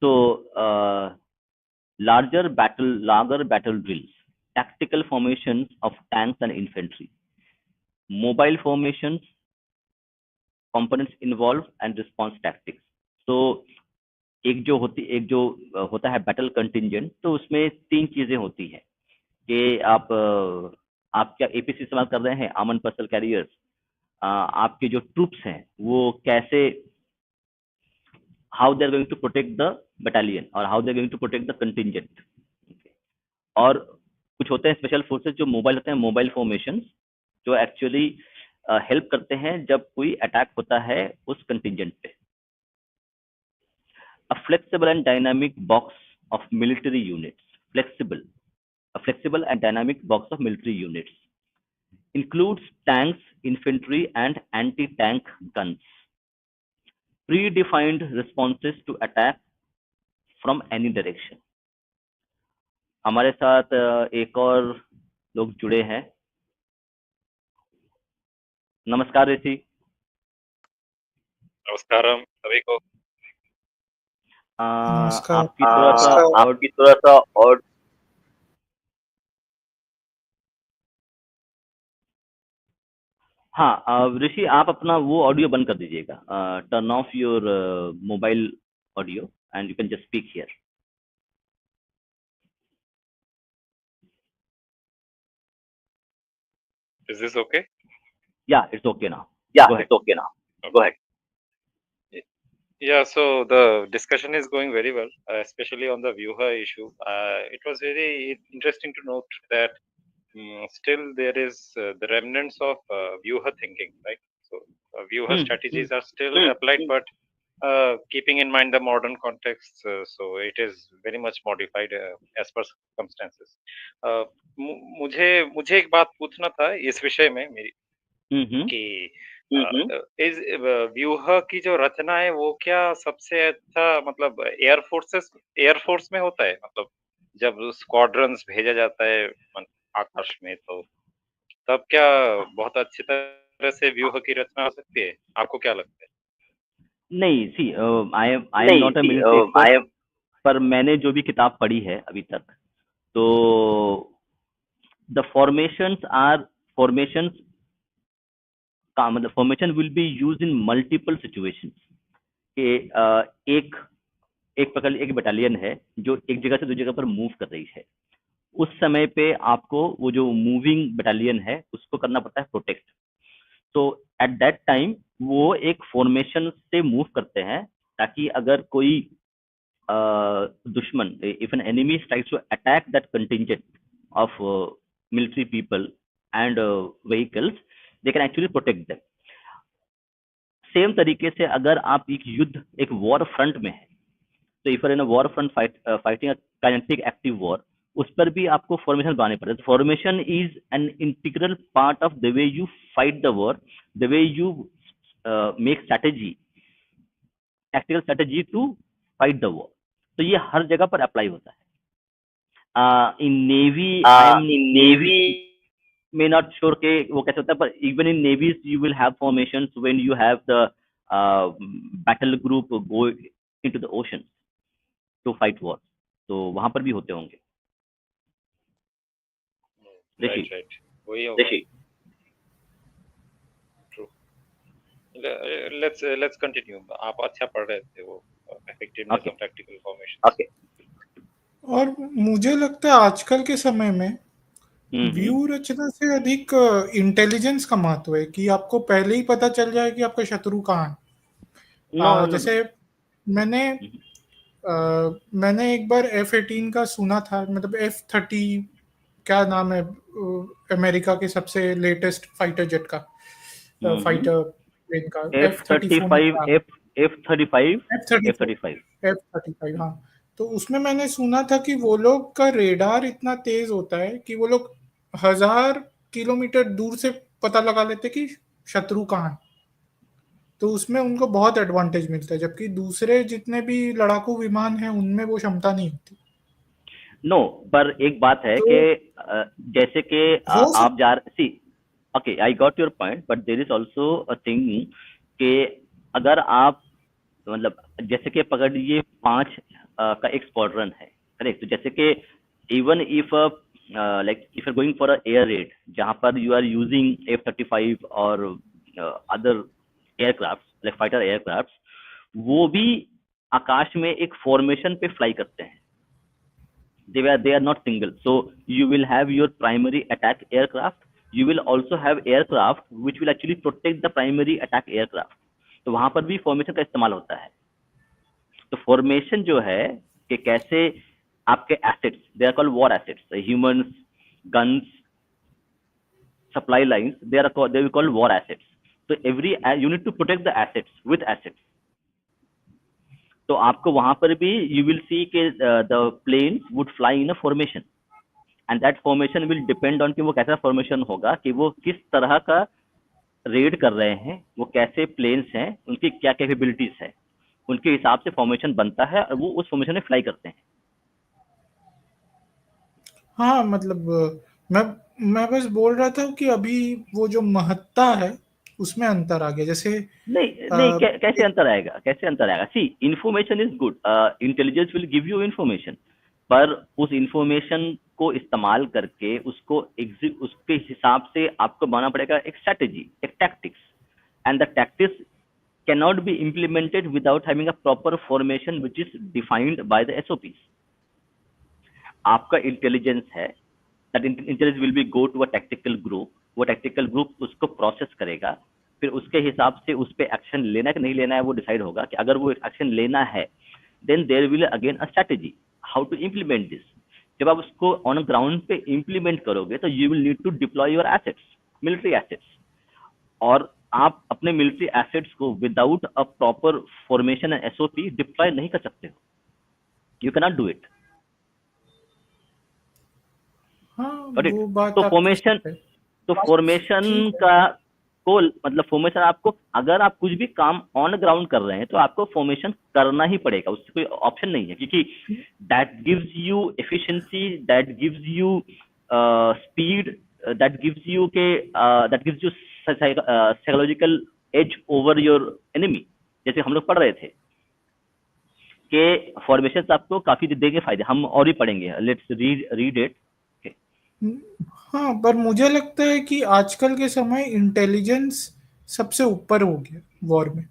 तो larger battle drills, tactical formations of tanks and infantry, mobile formations, components involved and response tactics. So एक जो होता है बैटल कंटिंजेंट, तो उसमें तीन चीजें होती है कि आप क्या एपीसी इस्तेमाल कर रहे हैं, आर्मड पर्सनल कैरियर्स, आपके जो ट्रूप्स हैं वो कैसे, how they are going to protect the battalion और how they are going to protect the contingent. और कुछ होते हैं स्पेशल फोर्सेस जो मोबाइल होते हैं, मोबाइल फॉर्मेशन, जो एक्चुअली हेल्प करते हैं जब कोई अटैक होता है उस कंटिंजेंट पे। A flexible and dynamic box of military units, a flexible and dynamic box of military units includes tanks, infantry and anti-tank guns, predefined responses to attack from any direction। हमारे साथ एक और लोग जुड़े हैं। नमस्कार ऋषि। नमस्कारम सभी को। नमस्कार। आपकी थोड़ा सा और आपकी थोड़ा सा और हाँ, ऋषि आप अपना वो ऑडियो बंद कर दीजिएगा, turn off your mobile audio and you can just speak here. Is this okay? या it's okay now, Yeah, go it's ahead. okay now. Go ahead. Yeah, so the discussion is going very well, especially on the Vyuha issue. It was very interesting to note that still there is the remnants of Vyuha thinking, right? So Vyuha strategies are still applied, but keeping in mind the modern context, so it is very much modified as per circumstances. मुझे मुझे एक बात पूछना था इस विषय में मेरी कि इस व्यूह की जो रचना है वो क्या सबसे अच्छा मतलब एयरफोर्स में होता है, मतलब जब स्क्वाड्रंस भेजा जाता है आकाश में, तो तब क्या बहुत अच्छी तरह से व्यूह की रचना हो सकती है? आपको क्या लगता है? नहीं, सी आई एम नहीं, not a see military I expert, am पर मैंने जो भी किताब पढ़ी है अभी तक, तो द फॉर्मेशंस का मतलब formation will be use in multiple situations कि एक एक प्रकार एक बटालियन है जो एक जगह से दूसरी जगह पर मूव कर रही है। उस समय पे आपको वो जो मूविंग बटालियन है उसको करना पड़ता है प्रोटेक्ट। तो एट दैट टाइम वो एक फॉर्मेशन से मूव करते हैं ताकि अगर कोई दुश्मन, if an enemy tries to attack that contingent of military people and vehicles, they can actually protect them. Same तरीके से अगर आप एक युद्ध, एक वॉर फ्रंट में है, तो if in a war front fighting kinetic active war, उस पर भी आपको फॉर्मेशन बनाने पड़े। Formation is an integral part of the way you fight the war, the way you make strategy, tactical strategy to fight the war. तो ये हर जगह पर अप्लाई होता है। In navy I am in navy may not sure के वो कैसे होता है, but even in navies you will have formations when you have the battle group go into the ocean to fight war, तो वहां पर भी होते होंगे ऋषि। राइट वही होगा। ट्रू। Let's continue. आप अच्छा पढ़ रहे थे वो effectiveness of tactical formations. Okay. और मुझे लगता है आजकल के समय में हम्म। व्यू रचना से अधिक इंटेलिजेंस का महत्व है कि आपको पहले ही पता चल जाए कि आपका शत्रु कहाँ है। No no no. जैसे मैंने मैंने एक बार F-18 का सुना था, मतलब F-30, क्या नाम है अमेरिका के सबसे लेटेस्ट फाइटर जेट का, हम्म। फाइटर प्लेन का, एफ थर्टी F-34 में फाइव था। F-35। F thirty F five thirty five F-35, हाँ। तो उसमें मैंने सुना था कि वो लोग का रेडार इतना तेज होता है कि वो लोग 1000 किलोमीटर दूर से पता लगा लेते कि शत्रु कहाँ है। तो उसमें उनको बहुत एडवांटेज मिलता है, जबकि दूसरे जितने भी लड़ाकू विमान हैं उनमें वो क्षमता नहीं होती। नो, पर एक बात है तो कि जैसे कि हो आप सकता। जा see, okay, I got your point, but there is also a thing कि अगर आप, मतलब जैसे कि पकड़ लीजिए 5 का एक स्क्वाड्रन है, करेक्ट? तो जैसे कि even if like if you going for a air red, जहां पर यू आर यूजिंग F-35 और other aircraft like fighter aircraft, वो भी आकाश में एक फॉर्मेशन पे फ्लाई करते हैं। They are not single, so you will have your primary attack aircraft, you will also have aircraft which will actually protect the primary attack aircraft। तो वहां पर भी फॉर्मेशन का इस्तेमाल होता है। तो फॉर्मेशन जो है कि कैसे आपके assets, they are called war assets, humans, guns, supply lines, they are called war assets. तो every you need to protect the assets with assets. तो आपको वहां पर भी यू विल सी के the plane would fly in a formation, and that formation will depend on कि वो कैसा फॉर्मेशन होगा, कि वो किस तरह का रेड कर रहे हैं, वो कैसे प्लेन्स हैं, उनकी क्या कैपेबिलिटीज है, उनके हिसाब से फॉर्मेशन बनता है और वो उस फॉर्मेशन में फ्लाई करते हैं। हाँ, मतलब मैं बस बोल रहा था कि अभी वो जो महत्ता है उसमें अंतर आ गया। जैसे नहीं नहीं, अ, कैसे एक, अंतर आएगा, कैसे अंतर आएगा? See, information is good, intelligence will give you information, पर उस इंफॉर्मेशन को इस्तेमाल करके उसके हिसाब से आपको बनाना पड़ेगा एक स्ट्रेटेजी, एक tactics, and the tactics cannot be implemented without having a proper formation which is defined by the SOPs। आपका इंटेलिजेंस है, that intelligence will be go to a tactical group, वो टैक्टिकल ग्रुप उसको process करेगा, फिर उसके हिसाब से उस पर एक्शन लेना है कि नहीं लेना है वो डिसाइड होगा। कि अगर वो एक्शन लेना है, then there will again a strategy how to implement this. जब आप उसको ऑन ग्राउंड पे इम्प्लीमेंट करोगे तो you will need to deploy your assets, military assets, और आप अपने मिलिट्री एसेट्स को without a proper formation and SOP deploy नहीं कर सकते हो। You can not do it. हाँ, गॉट इट? वो तो बात आपकी फॉर्मेशन, सही है। तो बस फॉर्मेशन ठीक है। का को, मतलब फॉर्मेशन आपको, अगर आप कुछ भी काम ऑन ग्राउंड कर रहे हैं तो आपको फॉर्मेशन करना ही पड़ेगा, उससे कोई ऑप्शन नहीं है, क्योंकि that gives you efficiency, that gives you speed, that gives you psychological edge over your enemy. जैसे हम लोग पढ़ रहे थे कि फॉर्मेशन आपको काफी देंगे फायदे, हम और भी पढ़ेंगे, लेट्स रीड रीड इट। हाँ, पर मुझे लगता है कि आजकल के समय इंटेलिजेंस सबसे ऊपर हो गया वॉर में।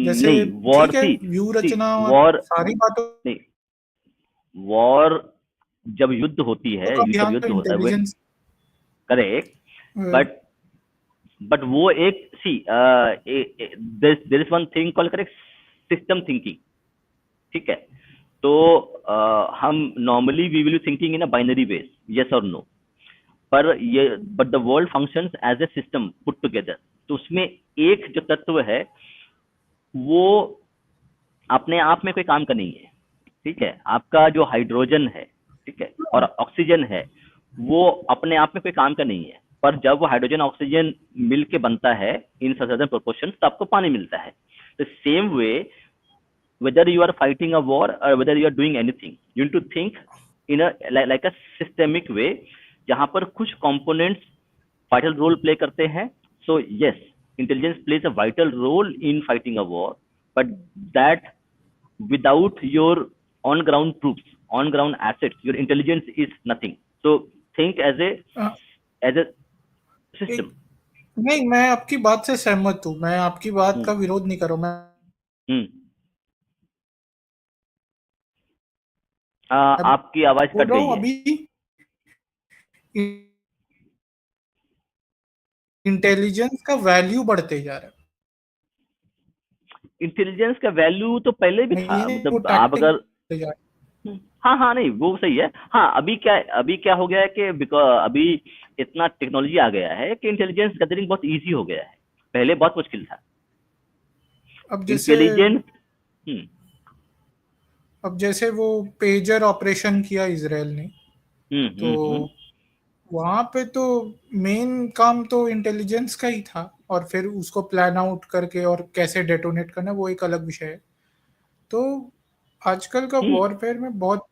जैसे नहीं, वॉर, ठीक है, सी व्यू सी रचना और वॉर, सारी बातों नहीं, वॉर जब युद्ध होती है, का जब ध्यान तो युद्ध होता है, इंटेलिजेंस। करेक्ट, बट वो एक, see there is one thing call, correct, system thinking. ठीक है? तो हम normally we will be thinking in a binary base, yes और नो, पर ये, but the world functions as a system put together. तो उसमें एक जो तत्व है वो अपने आप में कोई काम का नहीं है। ठीक है? आपका जो हाइड्रोजन है, ठीक है, और ऑक्सीजन है, वो अपने आप में कोई काम का नहीं है, पर जब वो हाइड्रोजन ऑक्सीजन मिल के बनता है इन सर्टेन प्रोपोर्शन, तो आपको पानी मिलता है। The same way, whether you are fighting a war or whether you are doing anything, you need to think in a like a systemic way, जहां पर कुछ components vital role play करते हैं। So yes, intelligence plays a vital role in fighting a war, but that without your on ground troops, on ground assets, your intelligence is nothing। So think as a system। एक, नहीं, मैं आपकी बात से सहमत हूँ, मैं आपकी बात हम्म। का विरोध नहीं कर रहा हूँ। मैं हम्म। अब आपकी आवाज बोल कट रहा गई हूँ है। अभी इंटेलिजेंस का वैल्यू बढ़ते जा रहा इंटेलिजेंस का वैल्यू तो पहले भी है, था, ये नहीं वो मतलब आप टैक्टिक अगर बढ़ते जा रहा हाँ हाँ, नहीं वो सही है। हाँ, अभी क्या हो गया है कि अभी इतना टेक्नोलॉजी आ गया है कि इंटेलिजेंस गैदरिंग बहुत इजी हो गया है। पहले बहुत मुश्किल था। है। इंटेलिजेंस। हम्म। अब जैसे वो पेजर ऑपरेशन किया इसराइल ने, हम्म। तो हम्म। वहां पे तो मेन काम तो इंटेलिजेंस का ही था, और फिर उसको प्लान आउट करके और कैसे डेटोनेट करना वो एक अलग विषय है। तो आजकल का हम्म। वॉरफेयर में बहुत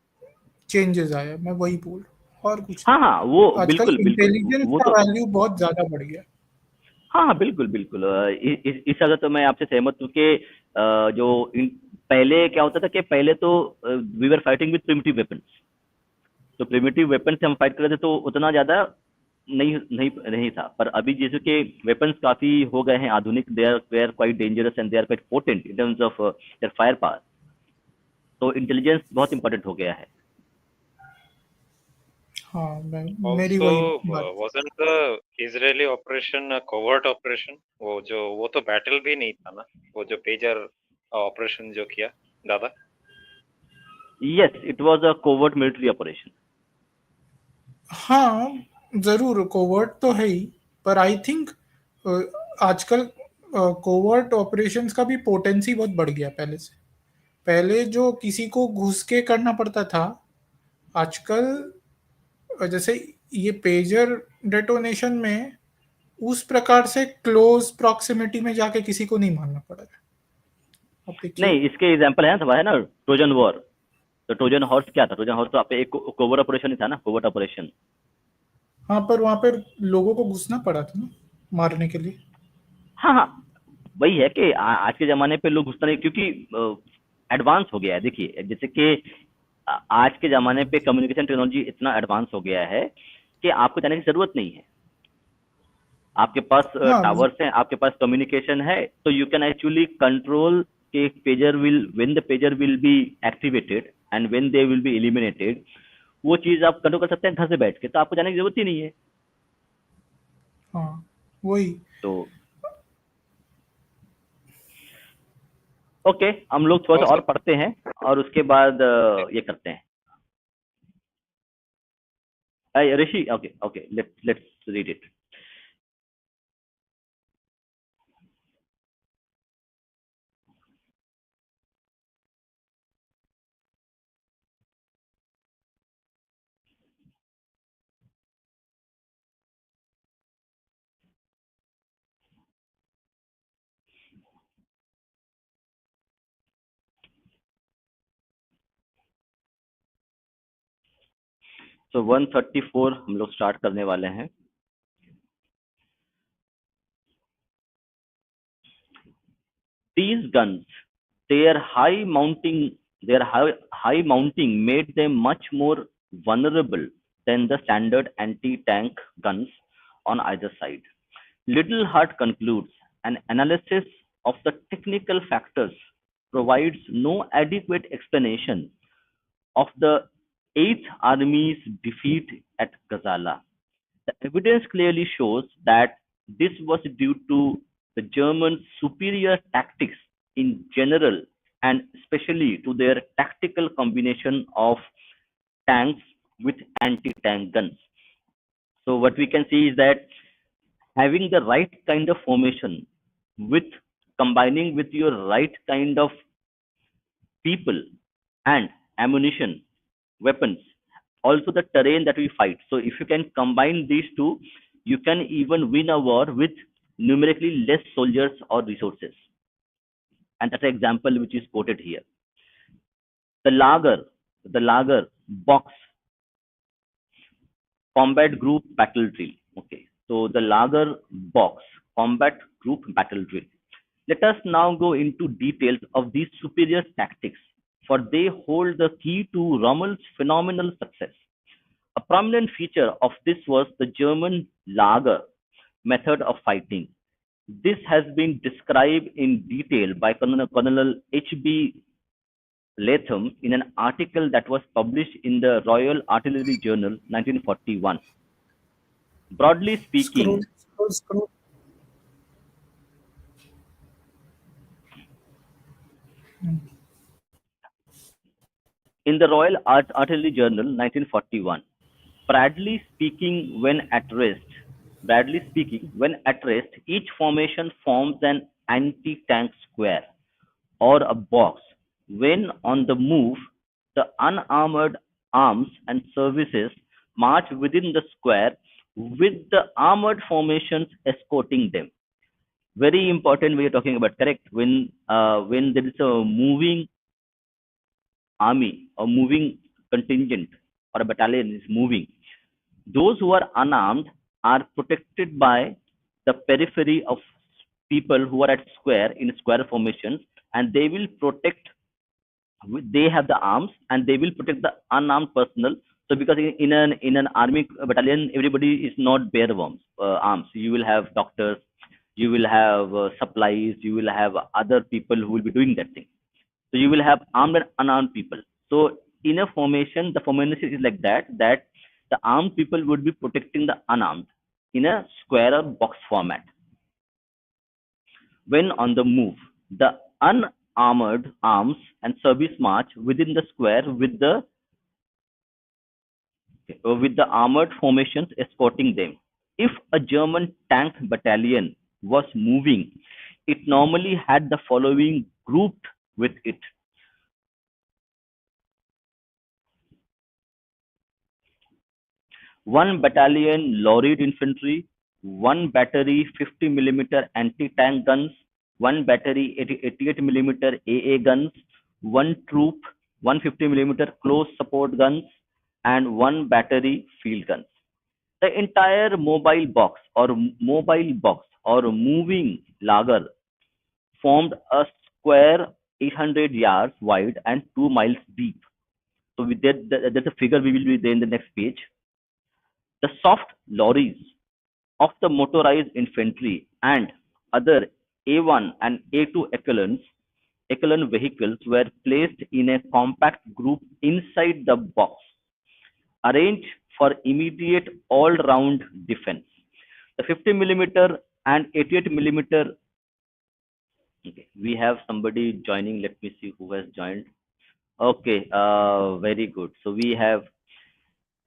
चेंजेस आया, मैं वही बोल रहा हूँ और कुछ हाँ नहीं। हाँ, वो आजकल बिल्कुल बिल्कुल इंटेलिजेंस वो का तो। वैल्यू बहुत ज्यादा बढ़ गया। हाँ हाँ, बिल्कुल बिल्कुल। इस अगर तो मैं आपसे सहमत हूँ कि पहले क्या होता था कि पहले तो we were fighting with primitive weapons. तो प्रिमिटिव वेपन से हम फाइट कर रहे थे तो उतना ज्यादा नहीं था। पर अभी जैसे कि वेपन्स काफी हो गए हैं आधुनिक, they are quite dangerous and they are quite potent in terms of their fire power. तो इंटेलिजेंस बहुत इंपॉर्टेंट हो गया है। हाँ, मेरी Also, वही बात। wasn't the Israeli operation a covert operation? वो तो बैटल भी नहीं था ना, वो जो पेजर ऑपरेशन जो किया दादा। Yes, it was a covert military operation. हाँ, जरूर कोवर्ट तो है ही, पर आई थिंक आजकल कोवर्ट ऑपरेशंस का भी पोटेंसी बहुत बढ़ गया पहले से। पहले जो किसी को घुस के करना पड़ता था, आजकल जैसे ये पेजर डेटोनेशन में उस प्रकार से क्लोज प्रॉक्सिमिटी में जाके किसी को नहीं मारना पड़ा है। आप देखिए। नहीं, इसके एग्जांपल है ना, ट्रोजन वॉर। तो ट्रोजन हॉर्स क्या था? ट्रोजन हॉर्स तो आप एक कोवर्ट ऑपरेशन ही था ना, कोवर्ट ऑपरेशन। हाँ, पर वहां पर लोगों को घुसना पड़ा था ना मारने के लिए। हाँ हाँ, वही है कि आज के जमाने पे लोग घुसता नहीं, क्योंकि एडवांस हो गया है। देखिए, जैसे कि आज के जमाने पे कम्युनिकेशन टेक्नोलॉजी इतना एडवांस हो गया है कि आपको जाने की जरूरत नहीं है। आपके पास हाँ, टावर्स हैं, आपके पास कम्युनिकेशन है, तो यू कैन एक्चुअली कंट्रोल के pager will, when the pager will be activated and when they will be eliminated. वो चीज आप कंट्रोल कर सकते हैं घर से बैठ के, तो आपको जाने की जरूरत ही नहीं है। हाँ, वही। तो ओके, हम लोग थोड़ा सा और Also, पढ़ते हैं और उसके बाद ये करते हैं। Rishi, okay okay, let's read it. तो 134 हम लोग स्टार्ट करने वाले हैं। These guns, their high mounting, high mounting made them much more vulnerable than the standard anti-tank guns on either side. Little Hart concludes an analysis of the technical factors provides no adequate explanation of the Eighth Army's defeat at Gazala. The evidence clearly shows that this was due to the Germans' superior tactics in general and especially to their tactical combination of tanks with anti-tank guns. So what we can see is that having the right kind of formation with combining with your right kind of people and ammunition, weapons, also the terrain that we fight. So if you can combine these two, you can even win a war with numerically less soldiers or resources. And that's an example which is quoted here. The Lager, the Lager box combat group battle drill. Okay, so the Lager box combat group battle drill. Let us now go into details of these superior tactics, for they hold the key to Rommel's phenomenal success. A prominent feature of this was the German Lager method of fighting. This has been described in detail by Colonel H.B. Latham in an article that was published in the Royal Artillery Journal 1941. Broadly Scroll, speaking, scroll, scroll. in the Royal Artillery Journal 1941, Bradley speaking, when at rest, each formation forms an anti-tank square or a box. When on the move, the unarmored arms and services march within the square with the armored formations escorting them. Very important we are talking about, correct? When there is a moving army or moving contingent or a battalion is moving, those who are unarmed are protected by the periphery of people who are at square in square formations, and they will protect. They have the arms and they will protect the unarmed personnel. So because in an army battalion, everybody is not bare arms. You will have doctors, you will have supplies, you will have other people who will be doing that thing. So you will have armed and unarmed people. So in a formation, the formation is like that the armed people would be protecting the unarmed in a square or box format. When on the move, the unarmored arms and service march within the square with the armored formations escorting them. If a German tank battalion was moving, it normally had the following grouped with it: one battalion lorried infantry, one battery 50 millimeter anti-tank guns, one battery 88 millimeter AA guns, one troop 150 millimeter close support guns, and one battery field guns. The entire mobile box or moving Laager formed a square 800 yards wide and 2 miles deep. So with that's a figure we will be there in the next page. The soft lorries of the motorized infantry and other A1 and A2 echelon vehicles were placed in a compact group inside the box, arranged for immediate all-round defense. The 50 millimeter and 88 millimeter. Okay, we have somebody joining. Let me see who has joined. Okay, very good. So we have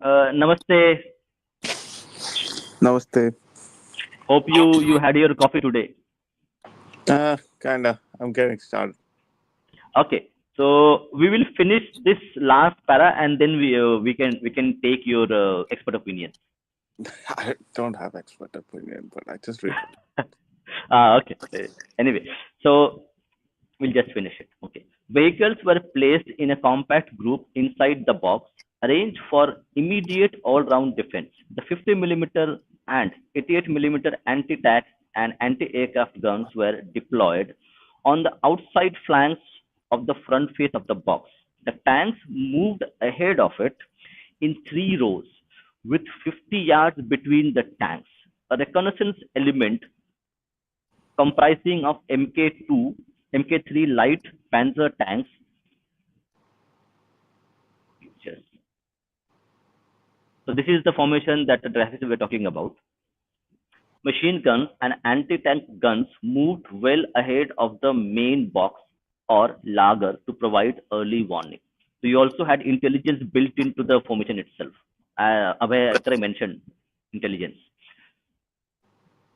Namaste. Namaste. Hope you had your coffee today. Kinda. I'm getting started. Okay, so we will finish this last para and then we can take your expert opinion. I don't have expert opinion, but I just read it. Okay. Anyway, so we'll just finish it. Okay. Vehicles were placed in a compact group inside the box, arranged for immediate all-round defense. The 50 millimeter and 88 millimeter anti-tank and anti-aircraft guns were deployed on the outside flanks of the front face of the box. The tanks moved ahead of it in three rows with 50 yards between the tanks. A reconnaissance element comprising of Mk2, Mk3 light Panzer tanks. Just, so this is the formation that the graphics we're talking about. Machine guns and anti-tank guns moved well ahead of the main box or Laager to provide early warning. So you also had intelligence built into the formation itself. Abhay I mentioned intelligence.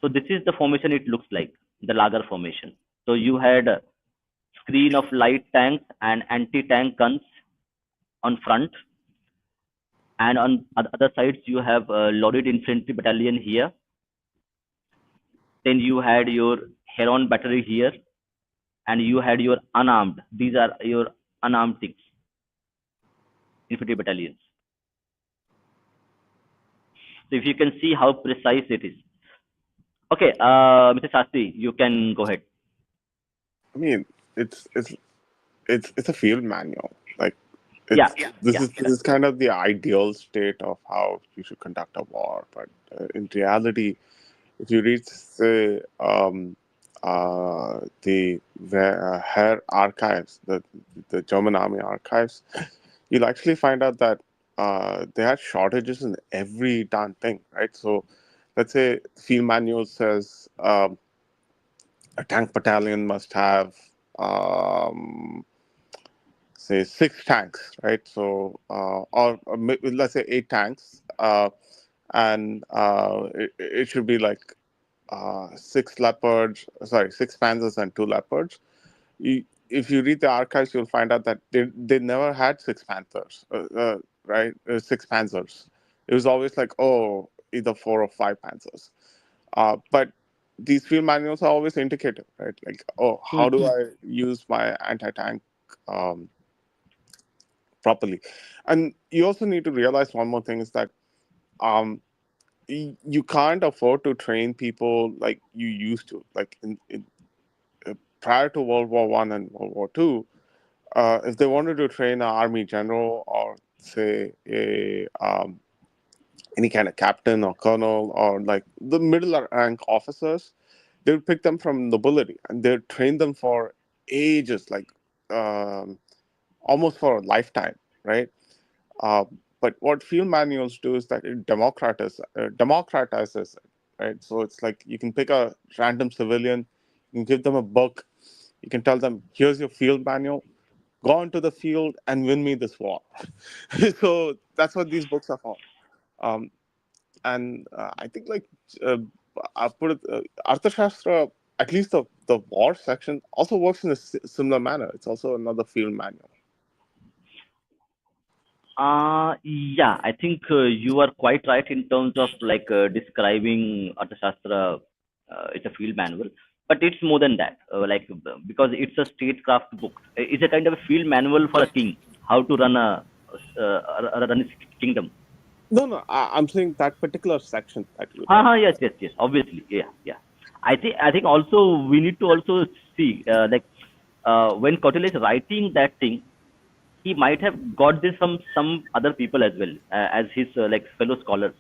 So this is the formation it looks like, the Laager formation. So you had a screen of light tanks and anti-tank guns on front, and on other sides you have a lorried infantry battalion here. Then you had your heron battery here, and you had your unarmed. These are your unarmed things, infantry battalions. So if you can see how precise it is. Okay, Mr. Shastri, you can go ahead. I mean, it's a field manual. Like, Yeah, this yeah, is kind of the ideal state of how you should conduct a war. But in reality, if you read, say, the Heer archives, the German army archives, you'll actually find out that they had shortages in every darn thing, right? So, let's say field manual says a tank battalion must have um, say 6 tanks, right? So, let's say 8 tanks, and it should be like 6 leopards, sorry, 6 panzers and 2 leopards. If you read the archives, you'll find out that they never had 6 panthers, right? 6 panzers. It was always like, oh, either 4 or 5 panzers. But these field manuals are always indicative, right? Like, oh, how do I use my anti-tank um, properly? And you also need to realize one more thing is that um, you can't afford to train people like you used to. Like prior to World War One and World War Two, if they wanted to train an army general or say a any kind of captain or colonel or like the middle rank officers, they would pick them from nobility and they'd train them for ages, like um, almost for a lifetime, right? Uh, but what field manuals do is that it democratizes it, right? So it's like you can pick a random civilian, you can give them a book, you can tell them, here's your field manual, go onto the field and win me this war. So that's what these books are for. Um, and I think like uh, I put it, Arthashastra, at least the war section, also works in a similar manner. It's also another field manual. Yeah, I think you are quite right in terms of like describing Arthashastra. It's a field manual, but it's more than that. Because it's a statecraft book. It's a kind of a field manual for a king, how to run run his kingdom. No, I'm saying that particular section that you read. Yes. Obviously, yeah. I think also we need to also see when Kautilya is writing that thing, he might have got this from some other people as well as his like fellow scholars,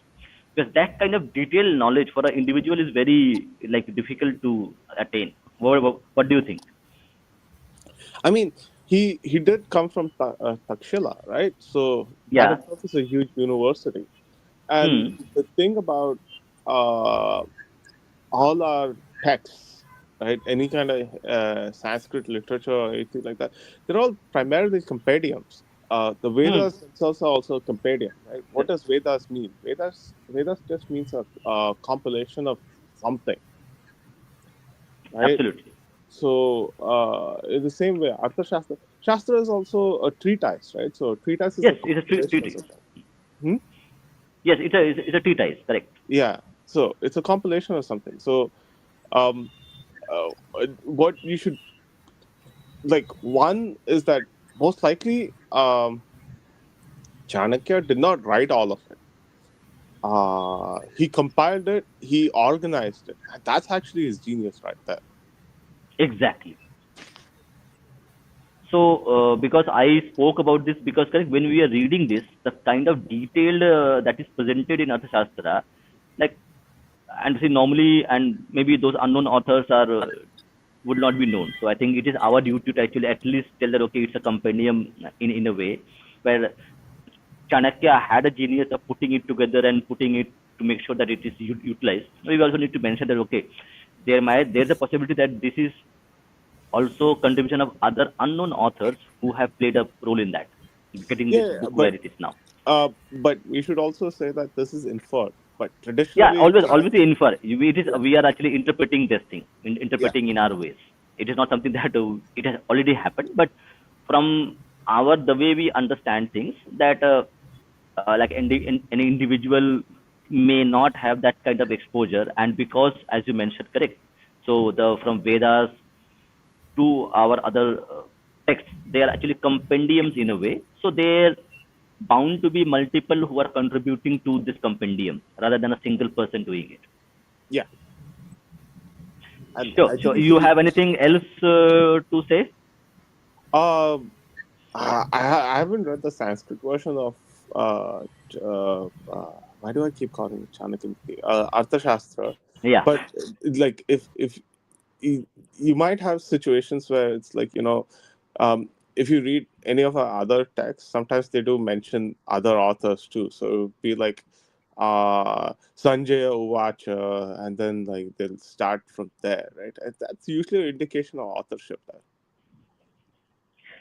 because that kind of detailed knowledge for an individual is very like difficult to attain. What do you think? I mean, he did come from Takshila, right? So that Yeah. itself is a huge university. And Hmm. the thing about uh, all our texts, right? Any kind of Sanskrit literature or anything like that, they're all primarily compendiums. The Hmm. Vedas themselves are also a compendium, right? What does Vedas mean? Vedas just means a compilation of something, right? Absolutely. So in the same way, Shastra is also a treatise, right? So a treatise is a Yes, it's a compilation of treatise. something. Hmm? Yes, it's a treatise. Correct. Yeah. So it's a compilation of something. So um, what you should like one is that most likely Chanakya did not write all of it. He compiled it, he organized it. And that's actually his genius right there. Exactly. So, because I spoke about this, because correct, when we are reading this, the kind of detail that is presented in Arthashastra, like, and see, normally, and maybe those unknown authors are would not be known. So I think it is our duty to actually at least tell that okay, it's a compendium in a way where Chanakya had a genius of putting it together and putting it to make sure that it is utilized. We also need to mention that okay, there's a possibility that this is also contribution of other unknown authors who have played a role in that, getting this Yeah, book but where it is now. we should also say that this is inferred. But Yeah, traditionally, always infer. It is yeah, we are actually interpreting this thing, yeah, interpreting in our ways. It is not something that it has already happened, but from our the way we understand things, that like any individual may not have that kind of exposure, and because as you mentioned, correct. So the from Vedas to our other texts, they are actually compendiums in a way. So they're bound to be multiple who are contributing to this compendium rather than a single person doing it. yeah. And Sure, I sure. think if You you, have anything else to say? um, I haven't read the Sanskrit version of uh, why do I keep calling it Chanakya? Arthashastra. Yeah. But like if you might have situations where it's like, if you read any of our other texts, sometimes they do mention other authors too. So it would be like Sanjaya Uvacha, and then like they'll start from there, right? And that's usually an indication of authorship there,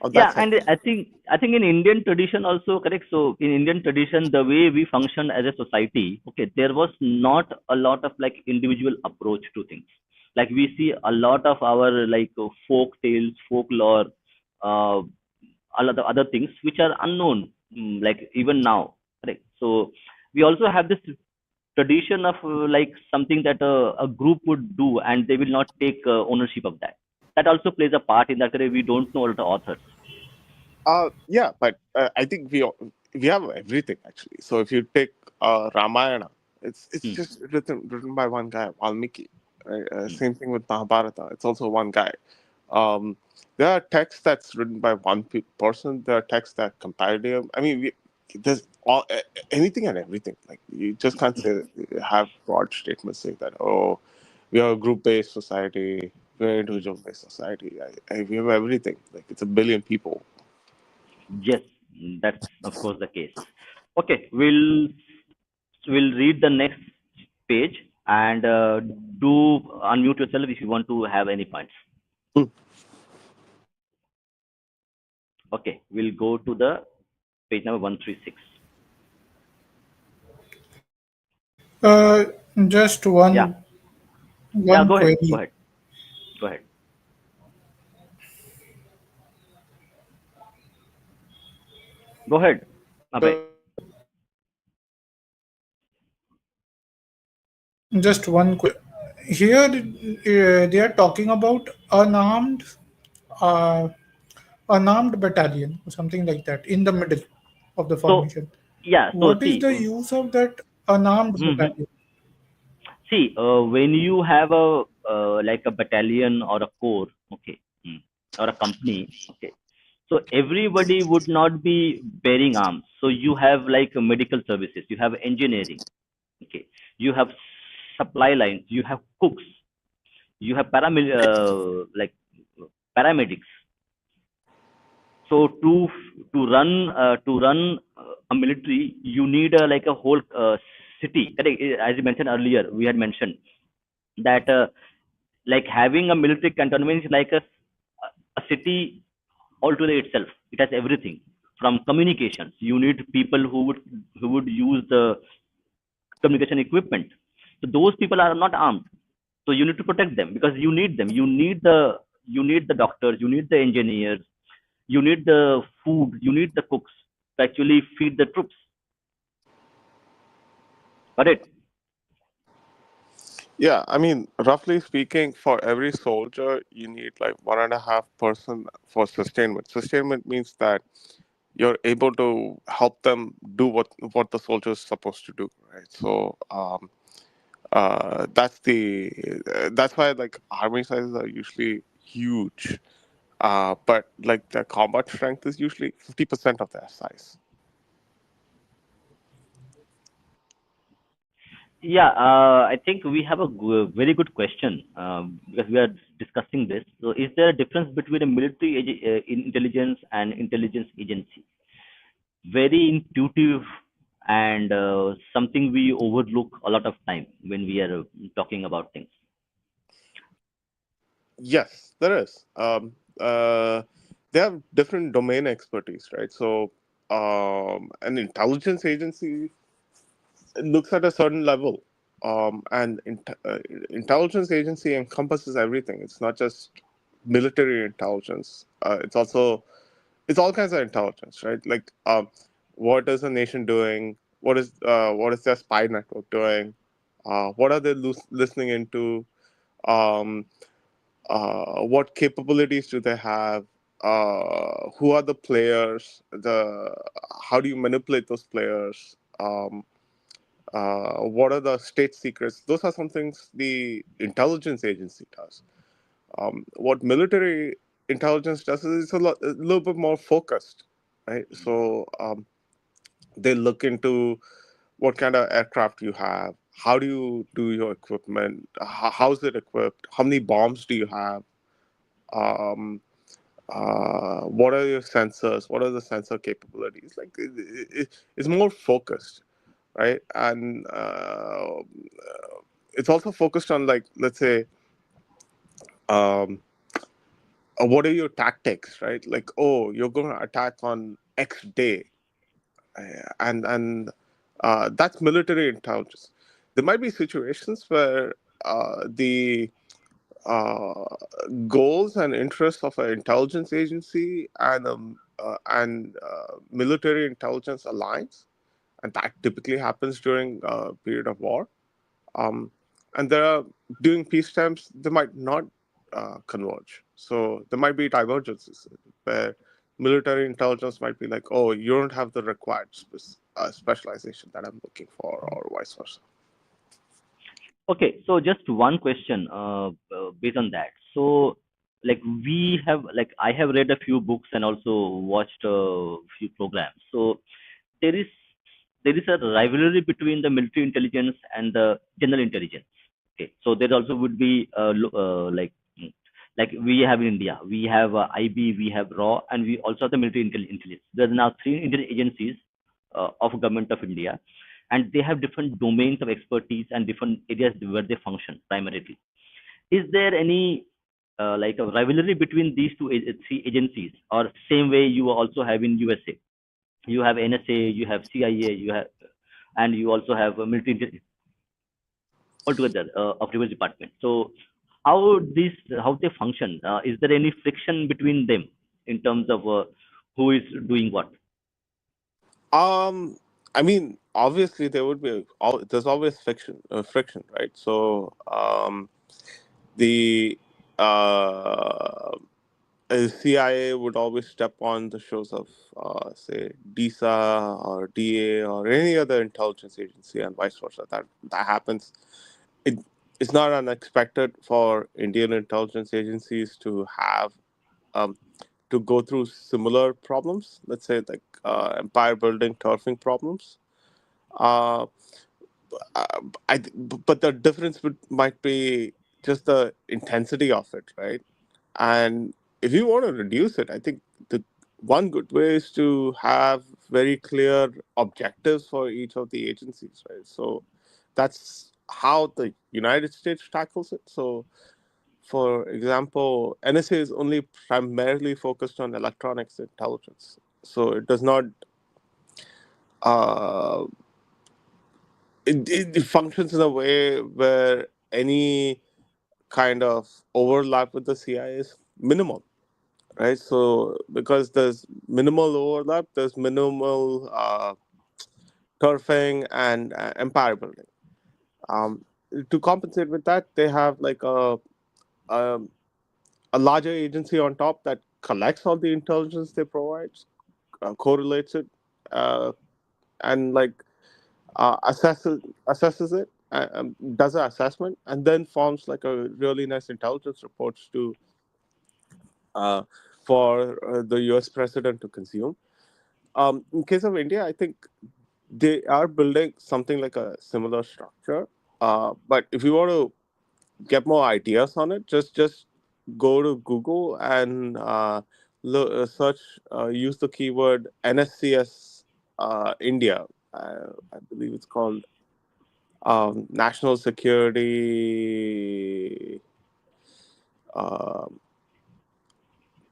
on that Yeah, side. and I think in Indian tradition also, correct. So in Indian tradition, the way we function as a society, okay, there was not a lot of like individual approach to things. Like we see a lot of our like folk tales, folklore, uh, a lot of other things which are unknown, like even now, correct. So we also have this tradition of like something that a group would do, and they will not take ownership of that. That also plays a part in that. We don't know all the authors. Yeah, but I think we have everything actually. So if you take Ramayana, it's Hmm. just written by one guy, Valmiki. Right? Hmm. Same thing with Mahabharata. It's also one guy. Um, there are texts that's written by one person. There are texts that comparative. I mean, there's anything and everything. Like you just can't say have broad statements saying that, oh, we are a group-based society, we're individual-based society. We have everything. Like it's a billion people. Yes, that's of course the case. Okay, we'll read the next page and do unmute yourself if you want to have any points. Hmm. Okay, we'll go to the page number 136. Uh, just Yeah, yeah. one Go ahead. Go query. ahead. Go ahead. Go ahead. Abhay. Just one query. Here, they are talking about uh, unarmed battalion or something like that in the middle of the So formation. yeah. So What is see. the use of that unarmed Mhm. battalion? See, when you have a like a battalion or a corps, okay, or a company, okay. So everybody would not be bearing arms. So you have like medical services, you have engineering, okay, you have supply lines, you have cooks, you have like paramedics. So to run a military, you need like a whole city. Correct? As you mentioned earlier, we had mentioned that like having a military cantonment is like a city altogether itself. It has everything from communications. You need people who would use the communication equipment. So those people are not armed. So you need to protect them because you need them. You need the doctors. You need the engineers. You need the food. You need the cooks to actually feed the troops. Correct? Yeah, I mean, roughly speaking, for every soldier, you need like 1.5% for sustainment. Sustainment means that you're able to help them do what the soldier is supposed to do, right? So that's why like army sizes are usually huge, but like the combat strength is usually 50% of their size. Yeah, I think we have a very good question because we are discussing this. So, is there a difference between a military intelligence and intelligence agency? Very intuitive and something we overlook a lot of time when we are talking about things. Yes, there is. They have different domain expertise, right? So, an intelligence agency looks at a certain level, and intelligence agency encompasses everything. It's not just military intelligence. It's all kinds of intelligence, right? Like, what is a nation doing? What is their spy network doing? What are they listening into? Um, what capabilities do they have, who are the players, the how do you manipulate those players, what are the state secrets. Those are some things the intelligence agency does. What military intelligence does is a little bit more focused, right? So they look into what kind of aircraft you have, how do you do your equipment? How's it equipped? How many bombs do you have? Um, what are your sensors? What are the sensor capabilities? Like it's more focused, right? And it's also focused on, like, let's say, um, what are your tactics, right? Like, oh, you're going to attack on X day, and that's military intelligence. There might be situations where the uh, goals and interests of an intelligence agency and military intelligence aligns, and that typically happens during a period of war. Um, and there are during peace times they might not converge. So there might be divergences where military intelligence might be like, "Oh, you don't have the required specialization that I'm looking for," or vice versa. Okay, so just one question based on that. So, like we have, like I have read a few books and also watched a few programs. So there is there is a rivalry between the military intelligence and the general intelligence. Okay, so there also would be like we have in India, we have IB, we have RAW, and we also have the military intelligence. There are now three Indian agencies of government of India, and they have different domains of expertise and different areas where they function primarily. Is there any like a rivalry between these three agencies, or same way you also have in USA? You have NSA, you have CIA, you have, and you also have a military altogether of defense department. So how these how they function? Is there any friction between them in terms of who is doing what? Um, I mean, obviously there would be there's always friction, right? So the uh, CIA would always step on the shows of, say, DISA or DA or any other intelligence agency, and vice versa. That happens. It it's not unexpected for Indian intelligence agencies to have um, to go through similar problems. Let's say, like, empire building, turfing problems. Uh, uh, but the difference might be just the intensity of it, right? And if you want to reduce it, I think the one good way is to have very clear objectives for each of the agencies, right? So that's how the United States tackles it. So, for example, NSA is only primarily focused on electronics intelligence. So it does not, uh, it functions in a way where any kind of overlap with the CIA is minimal, right? So because there's minimal overlap, there's minimal turfing and empire building. Um, to compensate with that, they have like a a larger agency on top that collects all the intelligence they provide, correlates it, uh, and like assesses it, does an assessment, and then forms like a really nice intelligence reports to uh, for the U.S. president to consume. In case of India, I think they are building something like a similar structure. But if you want to get more ideas on it, just go to Google and search, use the keyword NSCS India. I believe it's called National Security um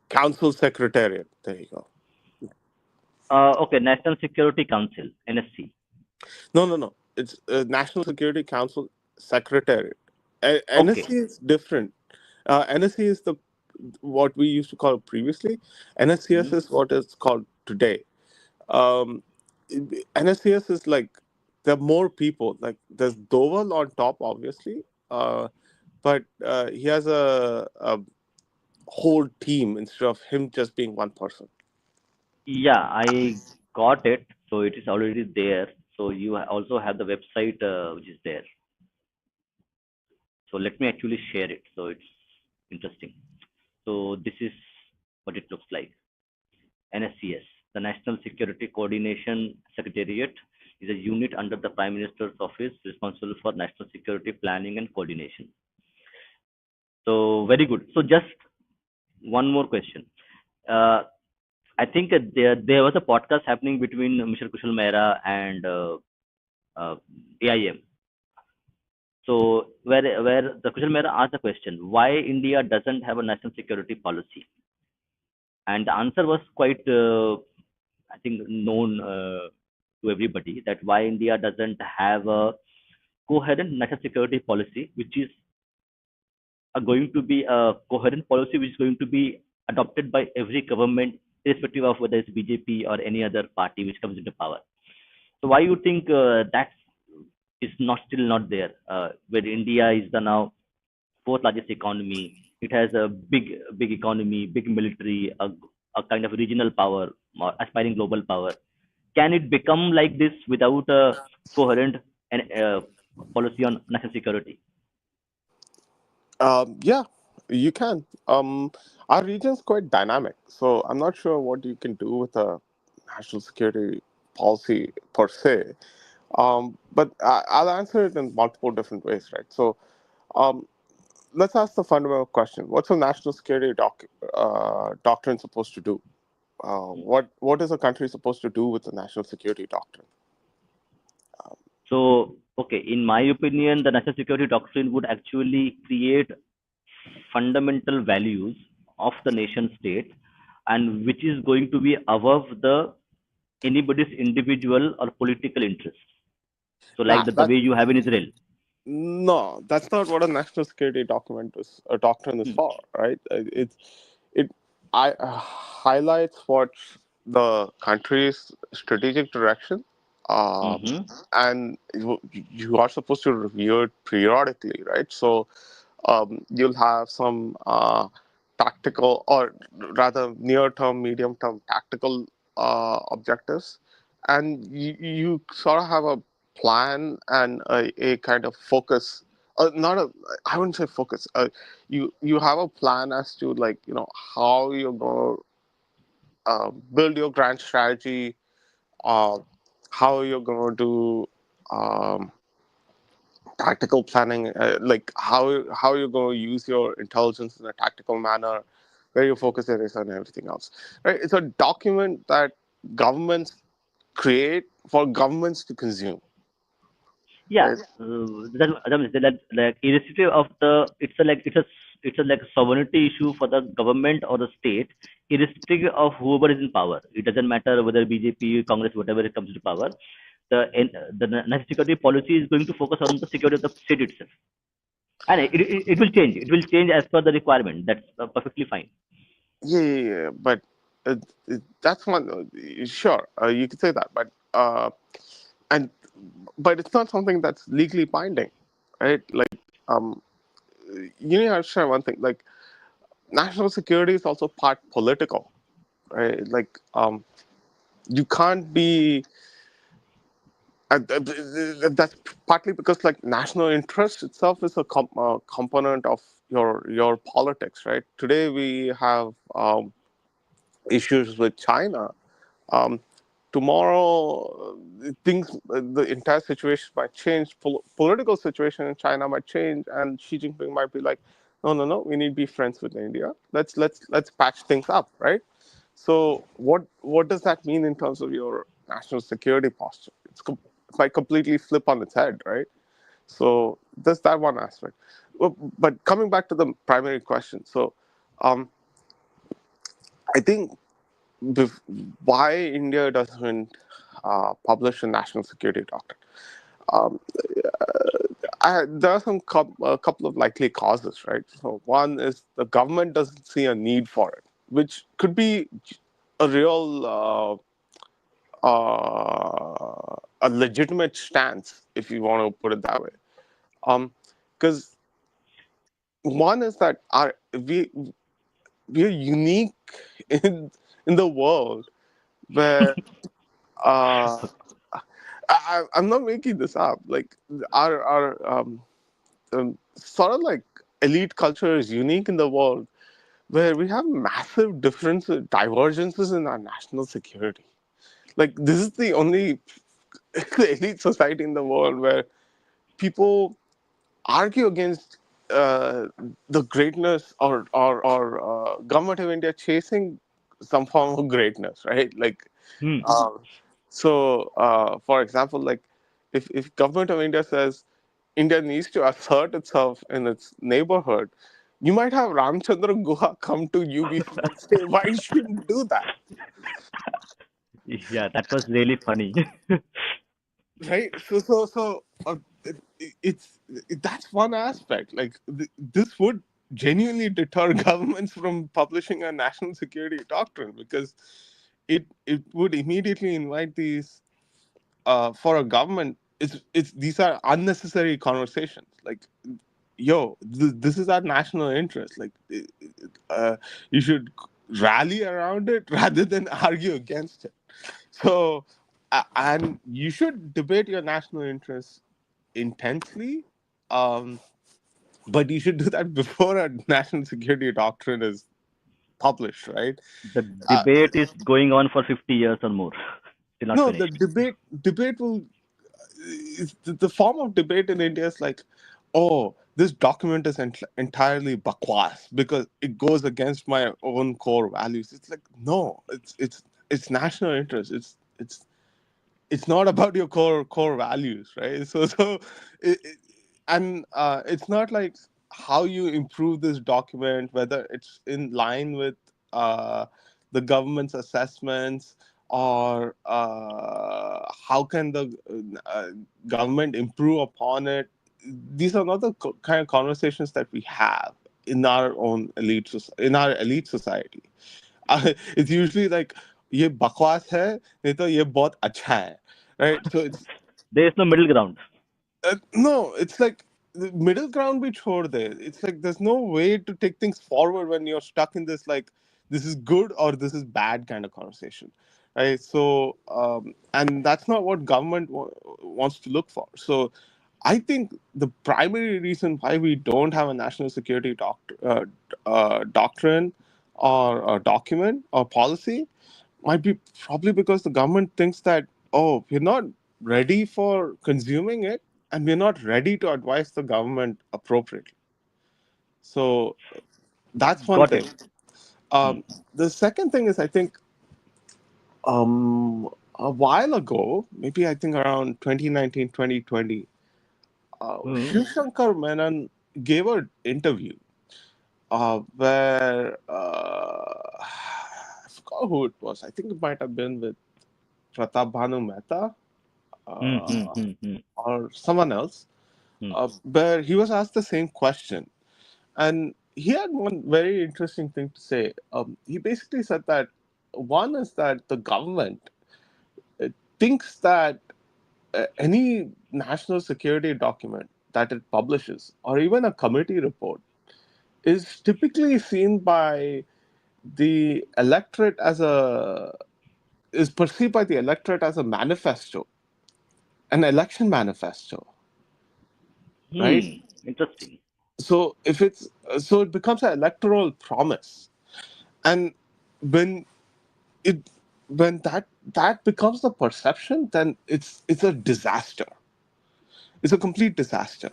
Council Secretariat. There you go. Okay, National Security Council, NSC. No, no, no. It's National Security Council Secretariat. Okay. NSC is different. NSC is the what we used to call it previously. NSCS Mhm. is what it's called today. Um, NSCS is like there are more people. Like there's Doval on top, obviously, but he has a whole team instead of him just being one person. Yeah, I got it. So it is already there. So you also have the website which is there. So let me actually share it. So it's interesting. So this is what it looks like. NSCS, the National Security Coordination Secretariat. is a unit under the Prime Minister's office responsible for national security planning and coordination. So very good. So just one more question. Uh, I think there was a podcast happening between Mr. Kushal Mehra and uh, AIM. So where the Kushal Mehra asked the question, why India doesn't have a national security policy, and the answer was quite, I think, known to everybody, that why India doesn't have a coherent national security policy, which is going to be a coherent policy which is going to be adopted by every government, irrespective of whether it's BJP or any other party which comes into power. So why you think that is not still not there? Where India is the now fourth largest economy, it has a big economy, big military, a kind of regional power, or aspiring global power. Can it become like this without a coherent and policy on national security? Yeah, you can. Our region's quite dynamic, so I'm not sure what you can do with a national security policy per se. But I'll answer it in multiple different ways, right? So, um, let's ask the fundamental question: what's a national security doctrine supposed to do? What is a country supposed to do with the national security doctrine? So, okay, in my opinion, the national security doctrine would actually create fundamental values of the nation state, and which is going to be above the anybody's individual or political interests. So, like Nah, the way you have in Israel. no, that's not what a national security document is. A doctrine is Hmm. for, right? It I highlights what the country's strategic direction, um, Mm-hmm. and you are supposed to review it periodically, right? So you'll have some tactical, or rather near-term, medium-term tactical objectives, and you sort of have a plan and a kind of focus. Not a, I wouldn't say focus. You have a plan as to, like, how you're going to build your grand strategy, uh, how you're going to do tactical planning, like how you're going to use your intelligence in a tactical manner, where your focus areas and everything else. Right? It's a document that governments create for governments to consume. Yeah, Right? that like irrespective of the, it's a like sovereignty issue for the government or the state, irrespective of whoever is in power. It doesn't matter whether BJP, Congress, whatever it comes to power. The national security policy is going to focus on the security of the state itself, and it will change. It will change as per the requirement. That's perfectly fine. Yeah. But that's one. Sure, you could say that, and but it's not something that's legally binding, right? Like, um, you need to understand one thing. Like, national security is also part political, right? Like, you can't be. That's partly because, like, national interest itself is a component of your politics, right? Today we have issues with China. Um, Tomorrow, things, the entire situation might change. Political situation in China might change, and Xi Jinping might be like, "No, no, no, we need to be friends with India. Let's patch things up," right? So what does that mean in terms of your national security posture? It might completely flip on its head, right? So there's that one aspect. But coming back to the primary question, so um, I think bef- why India doesn't publish a national security doctrine. Um, there are a couple of likely causes, right? So one is the government doesn't see a need for it, which could be a real a legitimate stance, if you want to put it that way. Because one is that we're unique in the world where uh, I'm not making this up. Like, our sort of like elite culture is unique in the world, where we have massive differences, divergences in our national security. Like, this is the only elite society in the world where people argue against the greatness or government of India chasing some form of greatness, right? Like, Hmm. um, for example, like if government of India says India needs to assert itself in its neighborhood, you might have Ramchandra Guha come to UBC and say, why you shouldn't do that? Yeah, that was really funny. Right, it's that's one aspect. Like this would genuinely deter governments from publishing a national security doctrine, because it would immediately invite these, for a government, it's these are unnecessary conversations. Like, yo, this is our national interest. Like, you should rally around it rather than argue against it. So, and you should debate your national interests intensely, um, but you should do that before a national security doctrine is published, right? The Uh, debate is going on for 50 years or more. Still not no, the finished. debate will the form of debate in India is like, oh, this document is entirely bakwas because it goes against my own core values. It's like, no, it's national interest. It's not about your core values, right? It, and it's not like how you improve this document, whether it's in line with uh, the government's assessments, or how can the government improve upon it. These are not the kind of conversations that we have in our own in our elite society. It's usually like, ये बकवास है, नहीं तो ये बहुत अच्छा है, right? So it's There is no middle ground. no, it's like the middle ground we chhod de. It's like there's no way to take things forward when you're stuck in this, like, this is good or this is bad kind of conversation, right? So and that's not what government wants to look for. So I think the primary reason why we don't have a national security doctrine or a document or policy might be probably because the government thinks that, oh, we're not ready for consuming it, and we're not ready to advise the government appropriately. So that's one Got it. thing. Hmm. The second thing is, I think, a while ago, maybe I think around 2019, 2020, Hmm. Shiv Shankar Menon gave an interview where I forgot who it was. I think it might have been with Pratap Bhanu Mehta, Hmm. Hmm. uh, Hmm. Hmm. or someone else, Hmm. where he was asked the same question. And he had one very interesting thing to say. He basically said that one is that the government thinks that any national security document that it publishes, or even a committee report, is typically seen by the electorate as a is perceived by the electorate as a manifesto, an election manifesto, right? Hmm. Interesting. So if it's so it becomes an electoral promise, and when it when that becomes the perception, then it's a disaster. It's a complete disaster.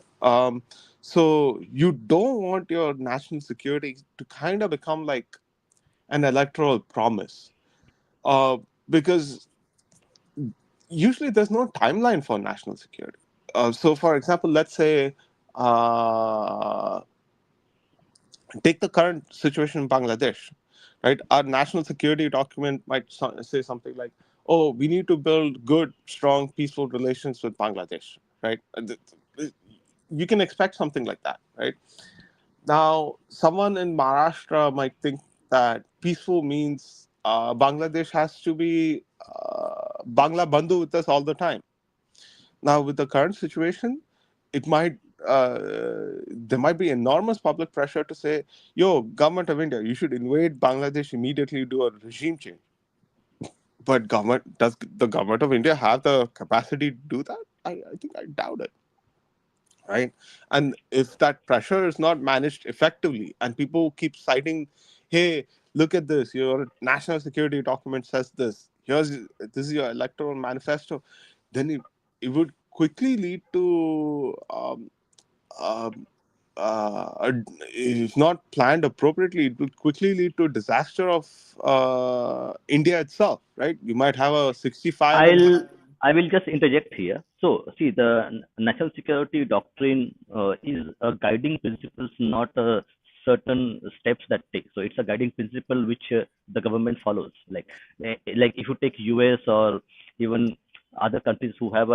So you don't want your national security to kind of become like an electoral promise, uh, because usually there's no timeline for national security. So for example, let's say, uh, take the current situation in Bangladesh, right? Our national security document might say something like, "Oh, we need to build good, strong, peaceful relations with Bangladesh," right? You can expect something like that, right? Now, someone in Maharashtra might think that peaceful means Bangladesh has to be Bangla Bandhu with us all the time. Now, with the current situation, it might there might be enormous public pressure to say, "Yo, government of India, you should invade Bangladesh immediately, do a regime change." But government does the government of India have the capacity to do that? I think I doubt it, right? And if that pressure is not managed effectively, and people keep citing, "Hey, look at this, your national security document says this. This is your electoral manifesto," then it would quickly lead to um, if not planned appropriately, it would quickly lead to a disaster of India itself, right? You might have a 65 and I'll I will just interject here. So, see, the national security doctrine is a guiding principles, not certain steps that take. So, it's a guiding principle which the government follows. Like if you take US or even other countries who have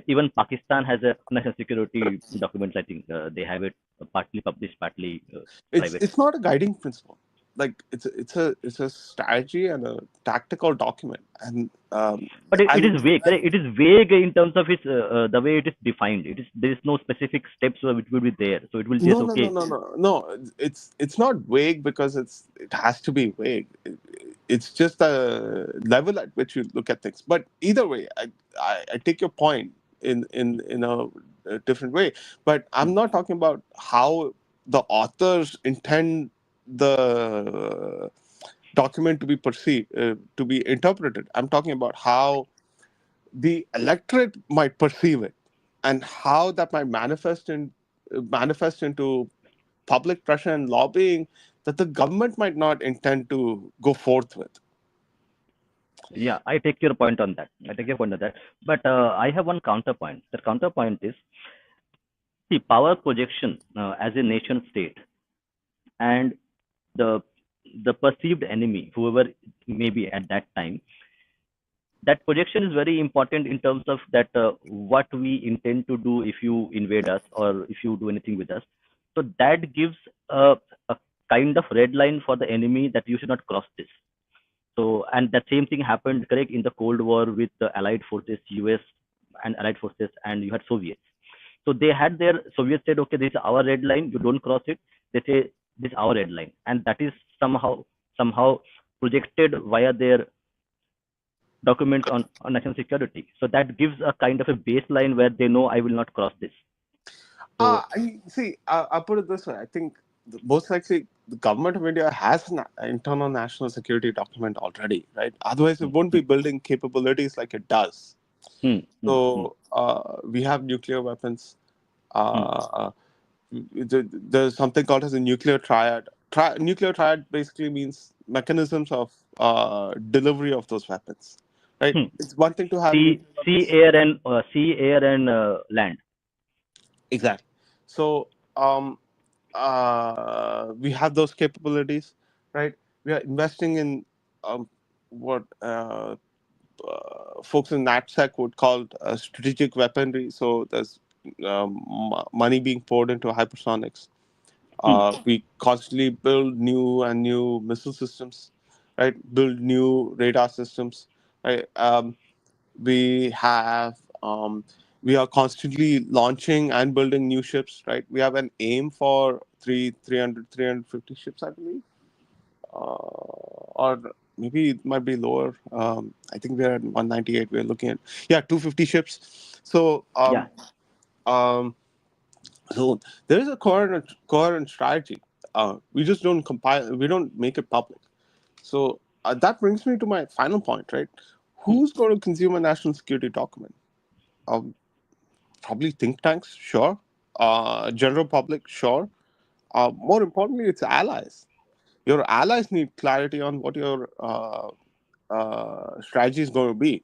even Pakistan has a national security documents. I think they have it partly published, partly private. it's not a guiding principle. Like it's a strategy and a tactical document, and But it is vague. Correct? It is vague in terms of its the way it is defined. It is there is no specific steps which will be there. So it will just okay. no. It's not vague because it has to be vague. It's just a level at which you look at things. But either way, I take your point in a different way. But I'm not talking about how the authors intend the document to be perceived, to be interpreted. I'm talking about how the electorate might perceive it, and how that might manifest into public pressure and lobbying that the government might not intend to go forth with. Yeah, I take your point on that. I take your point on that. But I have one counterpoint. The counterpoint is the power projection as a nation state and the the perceived enemy, whoever may be at that time, that projection is very important in terms of that what we intend to do if you invade us or if you do anything with us. So that gives a kind of red line for the enemy that you should not cross this. So, and that same thing happened, correct, in the Cold War with the Allied forces, US and Allied forces, and you had Soviets. So they had their Soviets said, okay, this is our red line, you don't cross it. They say this is our red line, and that is somehow projected via their documents on national security. So that gives a kind of a baseline where they know I will not cross this. So I see. I'll put it this way. I think most likely the government of India has an internal national security document already, right? Otherwise, it won't be building capabilities like it does. hmm, hmm, hmm, So we have nuclear weapons. hmm, Uh, there's something called as a nuclear triad. Nuclear triad basically means mechanisms of delivery of those weapons, right? hmm. It's one thing to have Sea, nuclear sea, weapons. air, and land. Exactly. So we have those capabilities, right? We are investing in what folks in NatSec would call strategic weaponry. So there's money being poured into hypersonics. Hmm. We constantly build new and new missile systems, right? Build new radar systems, right? We have we are constantly launching and building new ships, right? We have an aim for 350 ships, I believe, or maybe it might be lower. I think we're at 198. We're looking at 250 ships. So Yeah. um, so there is a coherent strategy. We just don't compile. We don't make it public. So that brings me to my final point, right? Hmm. Who's going to consume a national security document? Um, Probably think tanks, sure. General public, sure. More importantly, it's allies. Your allies need clarity on what your strategy is going to be.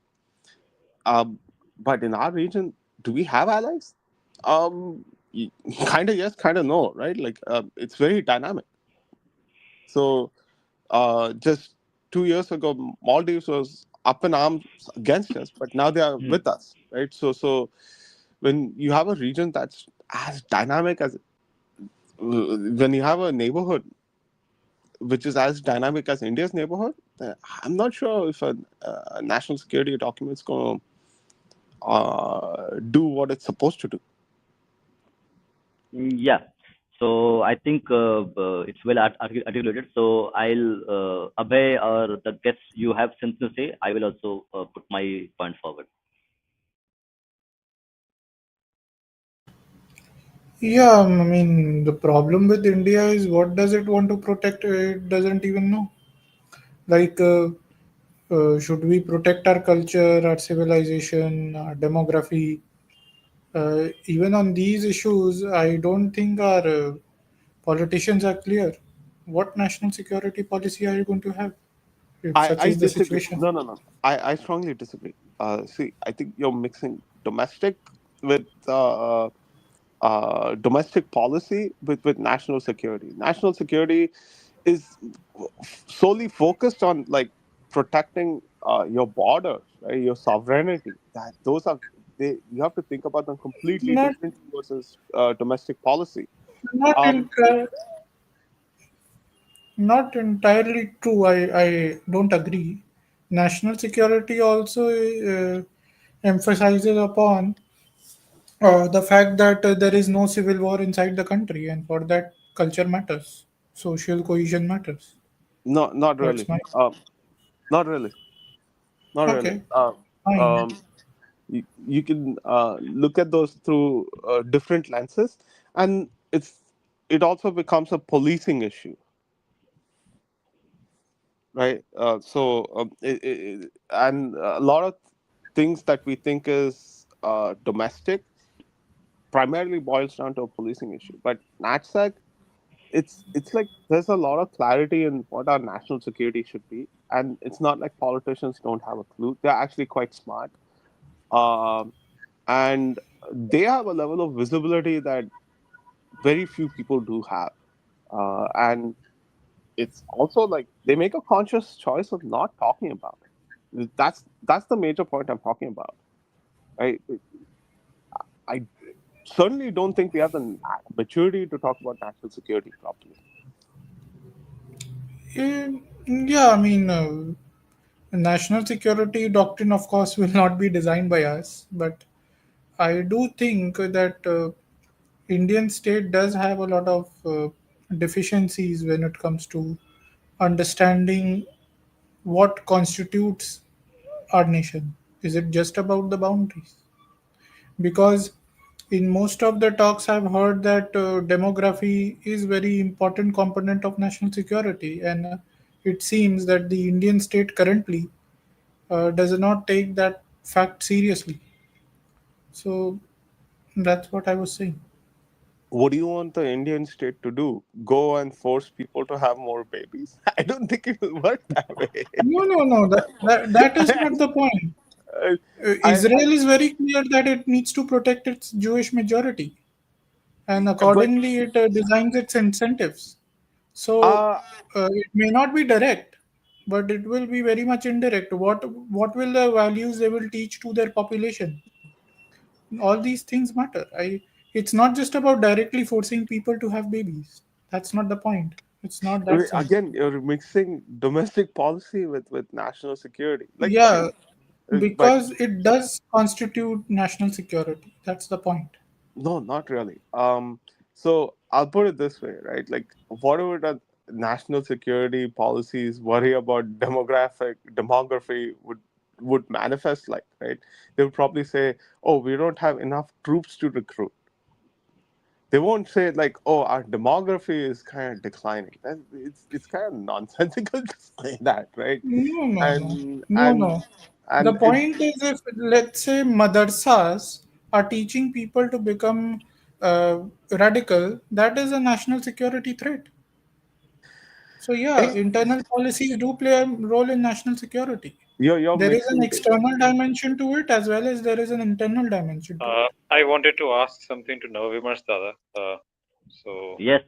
Um, but in our region, do we have allies? Um, Kind of yes, kind of no, right? Like it's very dynamic. So just 2 years ago, Maldives was up in arms against us, but now they are Hmm. with us, right? So when you have a region that's as dynamic as when you have a neighborhood which is as dynamic as India's neighborhood, I'm not sure if a national security document is going to do what it's supposed to do. Yeah. So I think it's well articulated. So I'll Abhay or the guests you have since to say, I will also put my point forward. Yeah, I mean, the problem with India is what does it want to protect? It doesn't even know. Like, Should we protect our culture, our civilization, our demography? Even on these issues, I don't think our politicians are clear. What national security policy are you going to have if such I is the disagree. situation? No, no, no. I strongly disagree. See, I think you're mixing domestic with domestic policy with national security. National security is solely focused on like protecting your borders, right? Your sovereignty. That those are they. You have to think about them completely Not, differently versus domestic policy. not Um, in, not entirely true. I don't agree. National security also emphasizes upon the fact that there is no civil war inside the country, and for that, culture matters, social cohesion matters. no, not That's really. my Not really. Not really. okay. Fine. Um, you can look at those through different lenses, and it also becomes a policing issue, right? And a lot of things that we think is domestic primarily boils down to a policing issue. But NatSec, it's like there's a lot of clarity in what our national security should be, and it's not like politicians don't have a clue. They're actually quite smart. Um, and they have a level of visibility that very few people do have. And it's also like they make a conscious choice of not talking about it. That's the major point I'm talking about. Right? I certainly don't think we have the maturity to talk about national security properly. Yeah, I mean, national security doctrine, of course, will not be designed by us, but I do think that Indian state does have a lot of deficiencies when it comes to understanding what constitutes our nation. Is it just about the boundaries? Because in most of the talks I've heard that demography is very important component of national security, and it seems that the Indian state currently does not take that fact seriously. So that's what I was saying. What do you want the Indian state to do? Go and force people to have more babies? I don't think it will work that way. No, no, no. That is not the point. I Israel is very clear that it needs to protect its Jewish majority, and but accordingly, it designs its incentives. So uh it may not be direct, but it will be very much indirect. What will the values they will teach to their population? All these things matter. It's not just about directly forcing people to have babies. That's not the point. It's not that simple. again, you're mixing domestic policy with national security. Like, Yeah, see, but because it does constitute national security. That's the point. no, not really. So I'll put it this way, right? Like, whatever the national security policies worry about demography would manifest like, right? They would probably say, "Oh, we don't have enough troops to recruit." They won't say like, "Oh, our demography is kind of declining." It's kind of nonsensical to say that, right? No, no, no, And no, and no. The and it, point is, if let's say madrasas are teaching people to become radical, that is a national security threat. So yeah, eh, internal policies do play a role in national security. you're There is an mixing the external dimension to it as well as there is an internal dimension to it. I wanted to ask something to Navimash Dada. So Yes.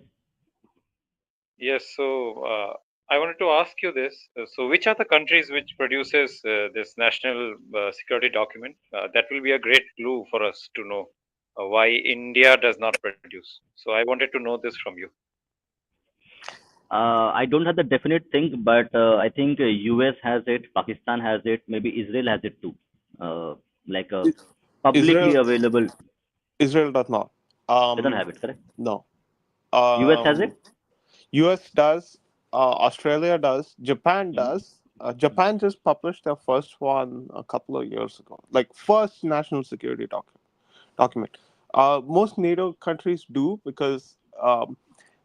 yes, so I wanted to ask you this. So which are the countries which produces this national security document? That will be a great clue for us to know why India does not produce. So I wanted to know this from you. I don't have the definite thing, but I think US has it, Pakistan has it, maybe Israel has it too. Uh, like publicly Israel. available. Israel does not. They don't Um, have it, correct? no. US has Um, it. US does. Australia does. Japan Mm, does. mm. Japan just published their first one a couple of years ago, like first national security document. Most NATO countries do because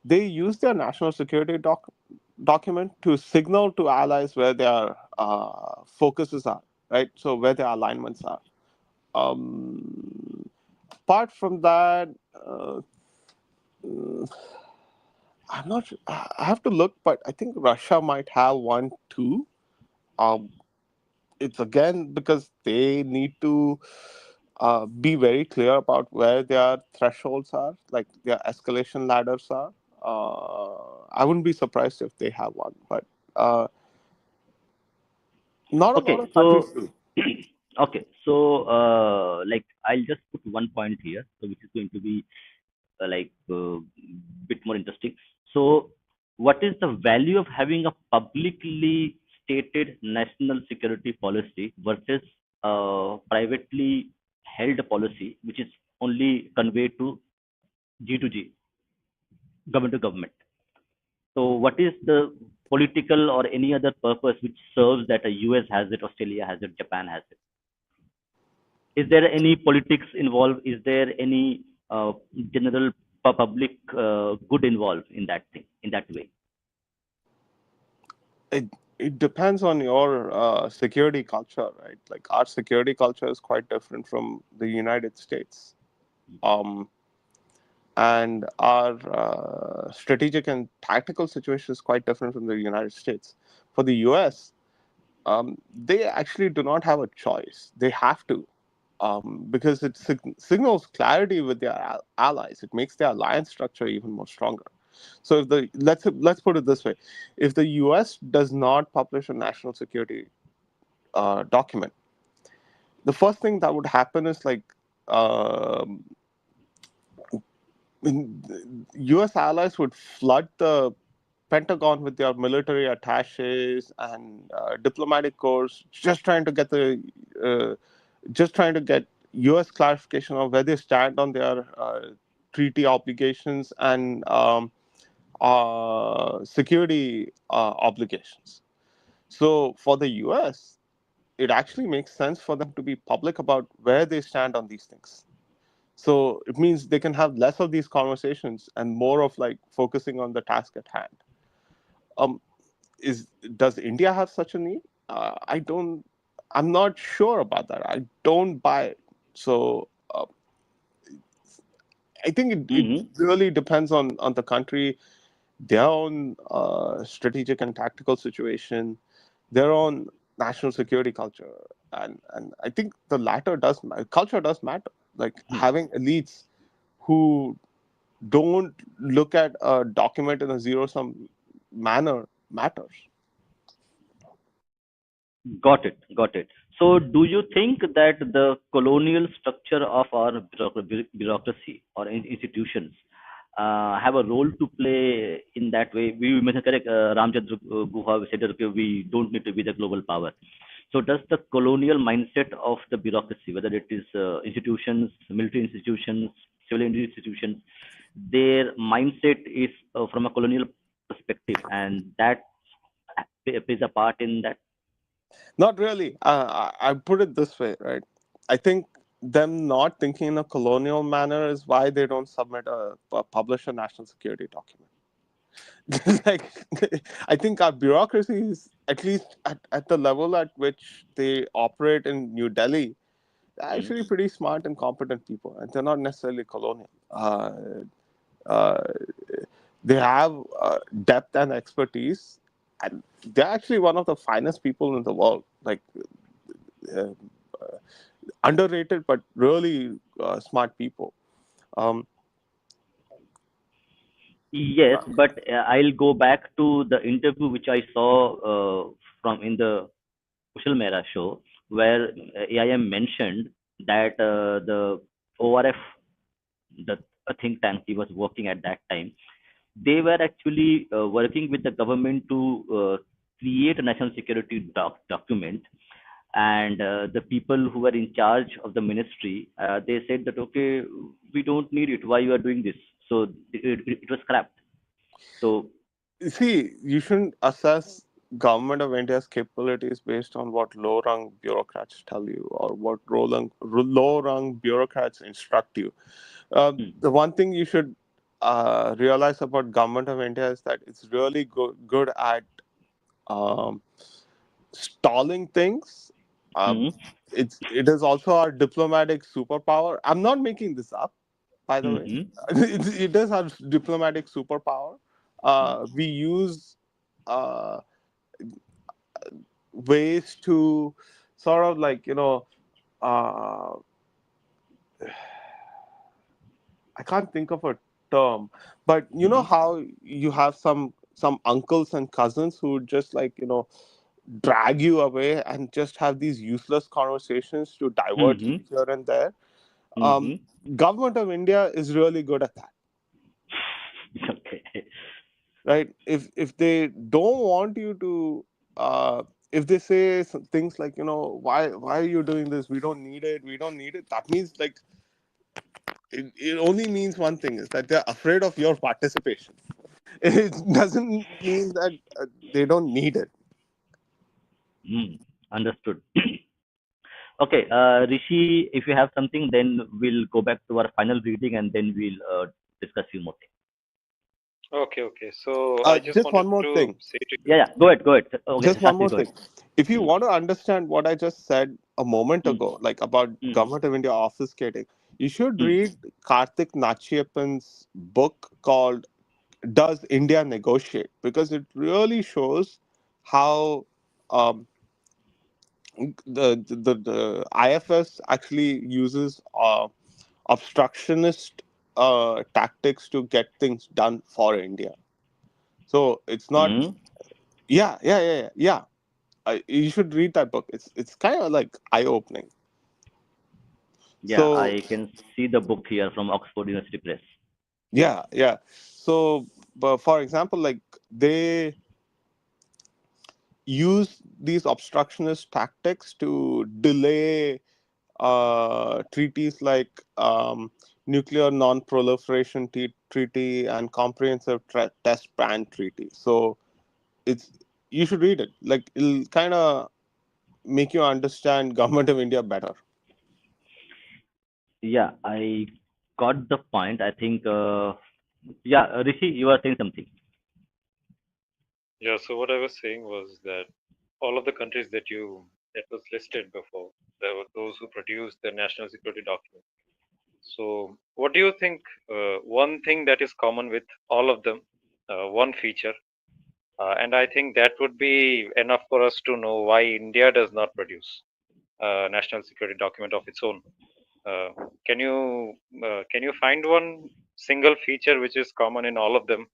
they use their national security document to signal to allies where their focuses are, right? So where their alignments are. Um, Apart from that, I'm not sure. I have to look, but I think Russia might have one too. Um, it's again because they need to be very clear about where their thresholds are, like their escalation ladders are. I wouldn't be surprised if they have one, but uh, not a lot Okay, of countries so do. okay, so like I'll just put one point here, so which is going to be bit more interesting. So, what is the value of having a publicly stated national security policy versus privately held policy, which is only conveyed to G to G, government to government? So, what is the political or any other purpose which serves that a US has it, Australia has it, Japan has it? Is there any politics involved? Is there any general public good involved in that thing, in that way? It depends on your security culture, right? Like our security culture is quite different from the United States. Um, and our strategic and tactical situation is quite different from the United States. For the US, they actually do not have a choice. They have to, because it signals clarity with their allies. It makes their alliance structure even more stronger. So, if the let's put it this way: if the U.S. does not publish a national security document, the first thing that would happen is like um, U.S. allies would flood the Pentagon with their military attaches and diplomatic corps, uh, just trying to get U.S. clarification of where they stand on their treaty obligations and security obligations. So for the U.S., it actually makes sense for them to be public about where they stand on these things. So it means they can have less of these conversations and more of like focusing on the task at hand. Um, is Does India have such a need? I don't. I'm not sure about that. I don't buy it. So I think it Mm-hmm. really depends on the country, their own strategic and tactical situation, their own national security culture, and I think the latter culture does matter. Like having elites who don't look at a document in a zero sum manner matters. Got it. Got it. So, do you think that the colonial structure of our bureaucracy or institutions have a role to play in that way? We mentioned correct. Ramchandra Guha said that okay, we don't need to be the global power. So, does the colonial mindset of the bureaucracy, whether it is institutions, military institutions, civil institutions, their mindset is from a colonial perspective, and that plays a part in that. Not really. I put it this way, right? I think them not thinking in a colonial manner is why they don't publish a national security document. Like, I think our bureaucracy is at least at the level at which they operate in New Delhi. They're Mhm. actually pretty smart and competent people, and they're not necessarily colonial. Uh, they have depth and expertise, and they're actually one of the finest people in the world. Like uh, underrated, but really smart people. Um, Yes, but I'll go back to the interview which I saw from in the Kushal Mehra show, where AIM mentioned that the ORF, the a think tank he was working at that time, they were actually working with the government to create a national security document, and the people who were in charge of the ministry, they said that okay, we don't need it. Why you are doing this? So it was scrapped. So See, you shouldn't assess government of India's capabilities based on what low-rung bureaucrats tell you or what low-rung bureaucrats instruct you. hmm, The one thing you should realize about government of India is that it's really good at um, stalling things. Um, Mm-hmm. it is also our diplomatic superpower. I'm not making this up, by the way. Mm-hmm. It does have diplomatic superpower. We use uh, ways to sort of like uh, I can't think of a term, but you know Mm-hmm. how you have some uncles and cousins who just like drag you away and just have these useless conversations to divert you Mm-hmm. here and there. Um, Mm-hmm. Government of India is really good at that, Okay. right? If they don't want you to, if they say things like why are you doing this? We don't need it. We don't need it. That means like it only means one thing is that they're afraid of your participation. It doesn't mean that they don't need it. Mm. Understood. Okay, Rishi, if you have something, then we'll go back to our final reading and then we'll discuss few more things. Okay, okay. So I just Just wanted one more to thing. say to Yeah, you. yeah. Go ahead, go ahead. Okay, Just one Shastri, more go ahead. thing. If you Mm, want to understand what I just said a moment mm, ago, like about mm, government of India obfuscating, you should mm, read Karthik Nachiyappan's book called "Does India Negotiate?" because it really shows how um, the IFS actually uses obstructionist tactics to get things done for India. So it's not. mm. Yeah. You should read that book. It's kind of like eye opening. Yeah, So I can see the book here from Oxford University Press. yeah. So, but for example, like they use these obstructionist tactics to delay treaties like nuclear non-proliferation treaty and comprehensive test ban treaty. So it's you should read it. Like it'll kind of make you understand government of India better. Yeah, I got the point. I think, yeah, Rishi, you are saying something. Yeah, so what I was saying was that all of the countries that was listed before, there were those who produced the national security document. So what do you think? One thing that is common with all of them, one feature, and I think that would be enough for us to know why India does not produce a national security document of its own. Uh, can you find one single feature which is common in all of them,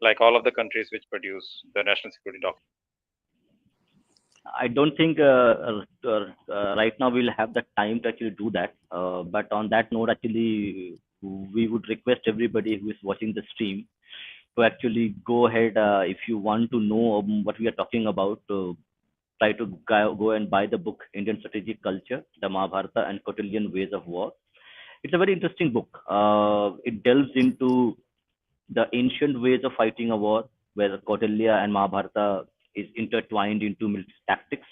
like all of the countries which produce the national security document? I don't think right now we'll have the time to actually do that. But on that note, actually, we would request everybody who is watching the stream to actually go ahead, if you want to know what we are talking about. Try to go and buy the book Indian Strategic Culture, the Mahabharata and Quotidian Ways of War. It's a very interesting book. It delves into the ancient ways of fighting a war, where Kautilya and Mahabharata is intertwined into military tactics,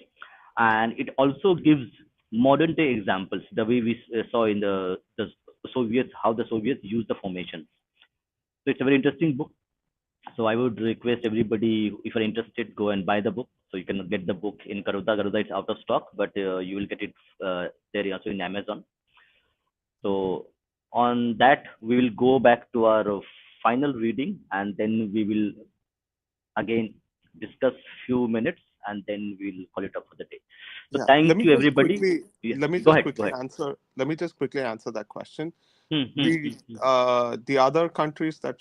and it also gives modern day examples, the way we saw in the Soviets, how the Soviets use the formation. So it's a very interesting book. So I would request everybody, if you're interested, go and buy the book. So you can get the book in Garuda. Garuda is out of stock, but you will get it there also in Amazon. So on that, we will go back to our final reading, and then we will again discuss few minutes, and then we'll call it up for the day. So Yeah, thank you, everybody. Yeah, go ahead, go ahead. let me just quickly answer that question. Hmm, hmm, hmm, hmm. The other countries that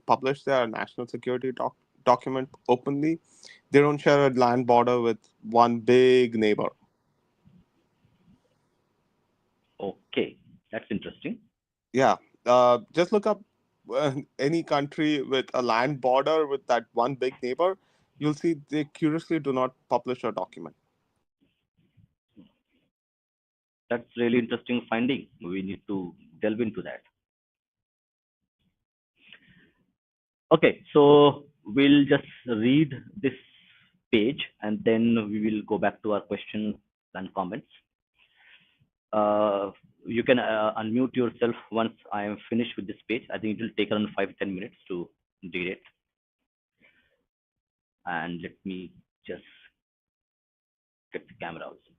publish their national security document openly, they don't share a land border with one big neighbor. Okay, that's interesting. Yeah, just look up any country with a land border with that one big neighbor. You'll see they curiously do not publish a document. That's really interesting finding. We need to delve into that. Okay, so we'll just read this page, and then we will go back to our questions and comments. Uh, You can unmute yourself once I am finished with this page. I think it will take around 5 to 10 minutes to read it. And let me just get the camera also.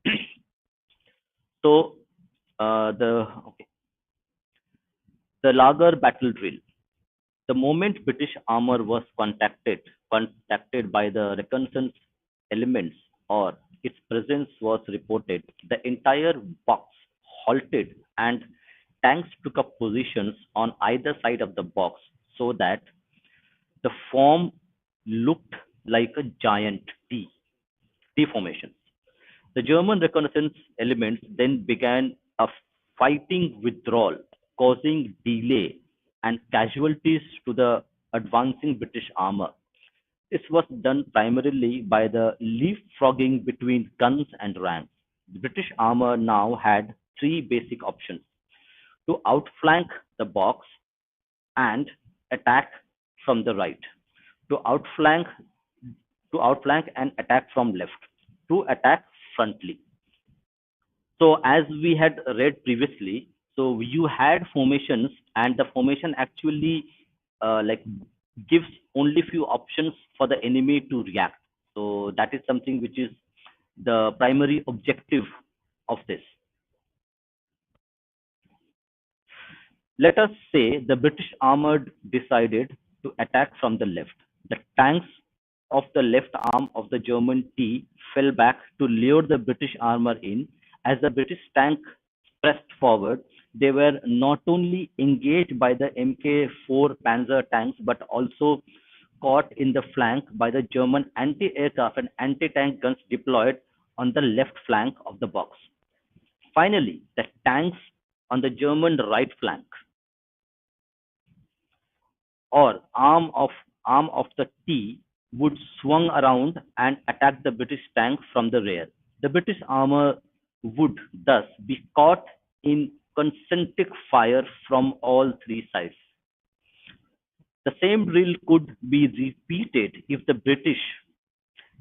So okay, the Laager battle drill. The moment British armor was contacted by the reconnaissance elements or its presence was reported, the entire box halted and tanks took up positions on either side of the box so that the form looked like a giant T formation. The German reconnaissance elements then began a fighting withdrawal, causing delay and casualties to the advancing British armor. This was done primarily by the leapfrogging between guns and ranks. The British armor now had three basic options: to outflank the box and attack from the right, to outflank and attack from left, to attack frontally. So as we had read previously, so you had formations, and the formation actually like gives only few options for the enemy to react. So that is something which is the primary objective of this. Let us say the British armored decided to attack from the left. The tanks of the left arm of the German T fell back to lure the British armor in. As the British tank pressed forward, they were not only engaged by the Mk4 Panzer tanks but also caught in the flank by the German anti-aircraft and anti-tank guns deployed on the left flank of the box. Finally, the tanks on the German right flank or arm of the T would swung around and attack the British tank from the rear. The British armor would thus be caught in concentric fire from all three sides. The same drill could be repeated if the British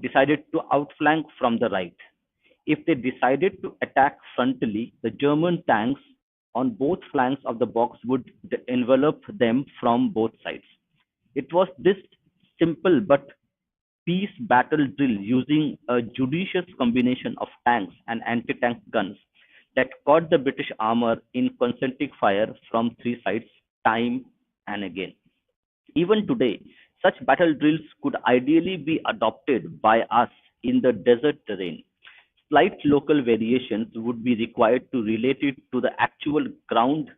decided to outflank from the right. If they decided to attack frontally, the German tanks on both flanks of the box would envelop them from both sides. It was this simple but peace battle drill using a judicious combination of tanks and anti-tank guns that caught the British armor in concentric fire from three sides time and again. Even today, such battle drills could ideally be adopted by us in the desert terrain. Slight local variations would be required to relate it to the actual ground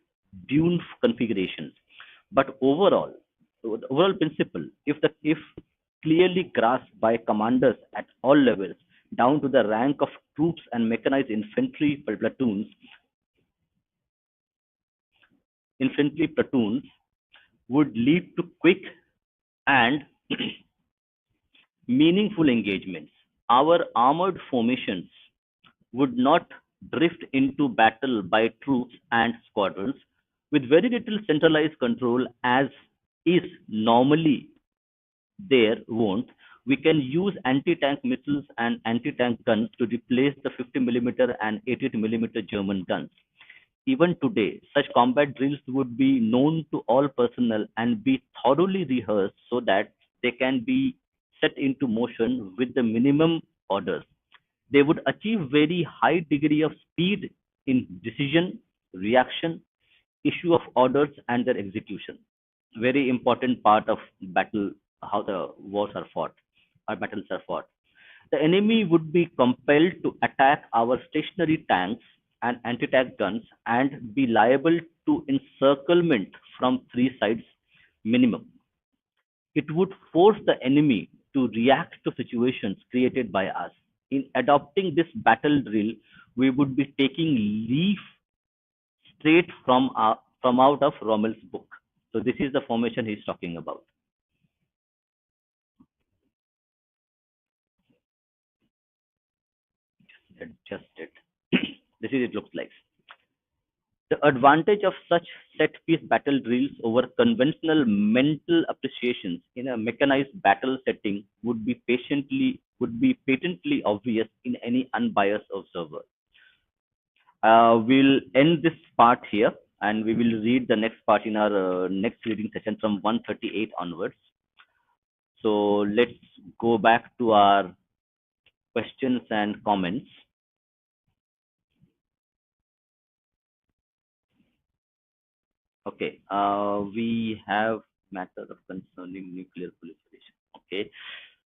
dune configurations. But the overall principle, if clearly grasped by commanders at all levels, down to the rank of troops and mechanized infantry platoons, would lead to quick and meaningful engagements. Our armored formations would not drift into battle by troops and squadrons with very little centralized control as is normally there won't. We can use anti-tank missiles and anti-tank guns to replace the 50 mm and 88 mm German guns. Even today, such combat drills would be known to all personnel and be thoroughly rehearsed so that they can be set into motion with the minimum orders. They would achieve very high degree of speed in decision, reaction, issue of orders, and their execution. Very important part of battle, how the wars are fought, or battles are fought. The enemy would be compelled to attack our stationary tanks and anti-tank guns and be liable to encirclement from three sides minimum. It would force the enemy to react to situations created by us. In adopting this battle drill, we would be taking leaf straight from out of Rommel's book. So this is the formation he's talking about. Adjust it. This is it looks like. The advantage of such set-piece battle drills over conventional mental appreciations in a mechanized battle setting would be patently obvious in any unbiased observer. We'll end this part here, and we will read the next part in our next reading session from 138 onwards. So let's go back to our questions and comments. Okay, we have matter of concerning nuclear proliferation. Okay,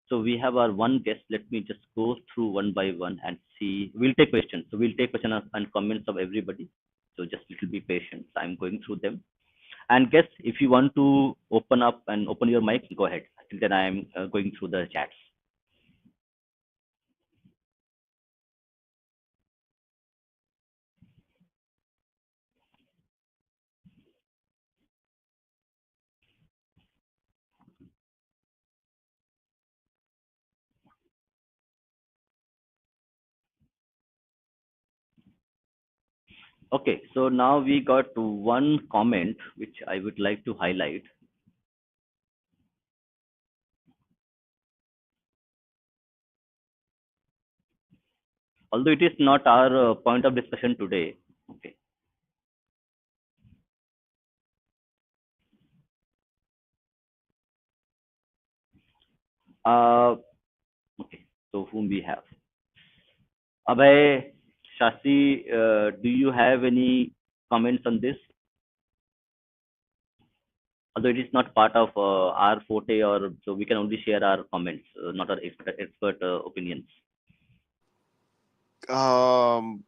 so we have our one guest. Let me just go through one by one and see. We'll take questions. So we'll take questions and comments of everybody. So just little be patient. I'm going through them. And guest, if you want to open up and open your mic, go ahead. Till then, I'm going through the chats. Okay, so now we got one comment which I would like to highlight. Although it is not our point of discussion today. Okay. Uh, okay. So whom we have? Abhay, Shasi, do you have any comments on this? Although it is not part of our forte, or so we can only share our comments, not our expert opinions. Um,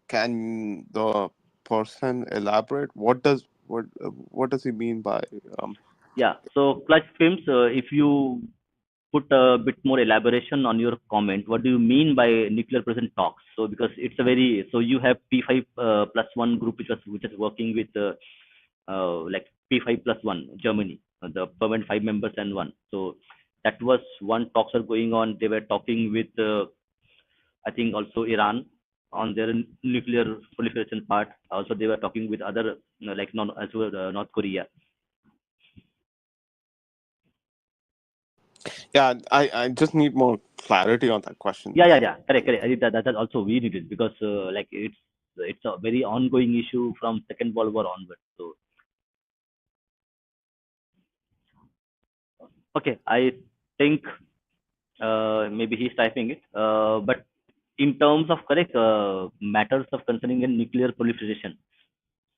can the person elaborate? What does he mean by um? Yeah. So clutch films, if you put a bit more elaboration on your comment, what do you mean by nuclear present talks? So because it's a very, so you have P5 plus one group which is working with like P5 plus one Germany, the permanent five members and one. So that was one talks are going on. They were talking with I think also Iran on their nuclear proliferation part. Also they were talking with other like non as well North Korea. Yeah, I just need more clarity on that question. Yeah. Correct. I think that also we needed because like it's a very ongoing issue from Second World War onwards. So okay, I think maybe he's typing it. But in terms of correct matters of concerning in nuclear proliferation.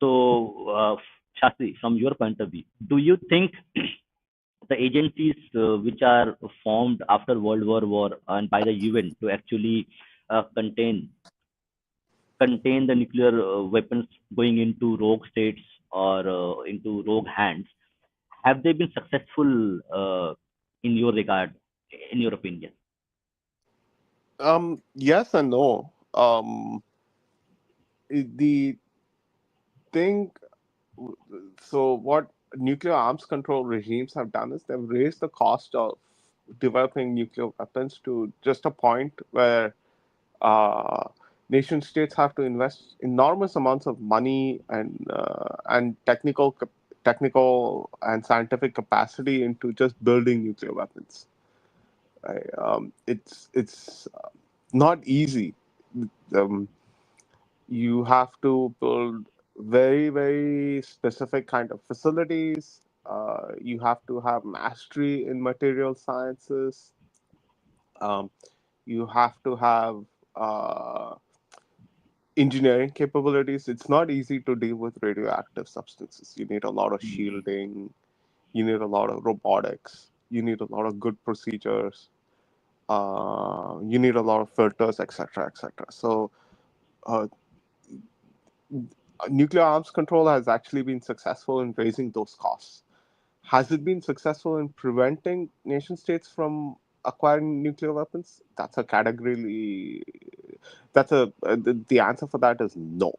So Shastri, from your point of view, do you think the agencies which are formed after World War and by the UN to actually contain the nuclear weapons going into rogue states or into rogue hands, have they been successful in your regard, in your opinion? Yes and no. The thing. So what nuclear arms control regimes have done is they've raised the cost of developing nuclear weapons to just a point where uh, nation states have to invest enormous amounts of money and technical and scientific capacity into just building nuclear weapons. Right? It's not easy. Um, you have to build very specific kind of facilities. You have to have mastery in material sciences. Um, you have to have uh, engineering capabilities. It's not easy to deal with radioactive substances. You need a lot of Hmm. shielding. You need a lot of robotics. You need a lot of good procedures. You need a lot of filters, etc., etc. So, uh, nuclear arms control has actually been successful in raising those costs. Has it been successful in preventing nation states from acquiring nuclear weapons? That's a categorically. That's a the answer for that is no.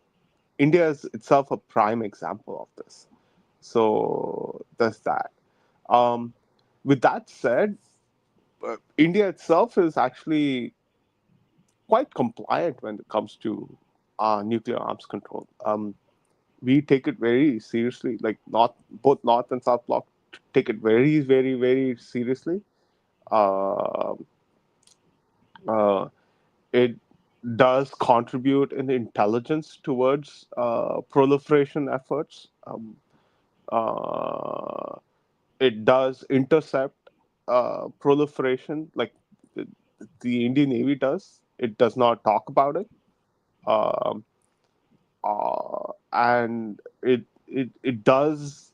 India is itself a prime example of this. So there's that. Um, with that said, India itself is actually quite compliant when it comes to nuclear arms control. We take it very seriously. Like both North and South Bloc take it very seriously. Uh, uh, it. does contribute in intelligence towards proliferation efforts. Uh, it does intercept proliferation, like the, the Indian Navy does. It does not talk about it, um, and it does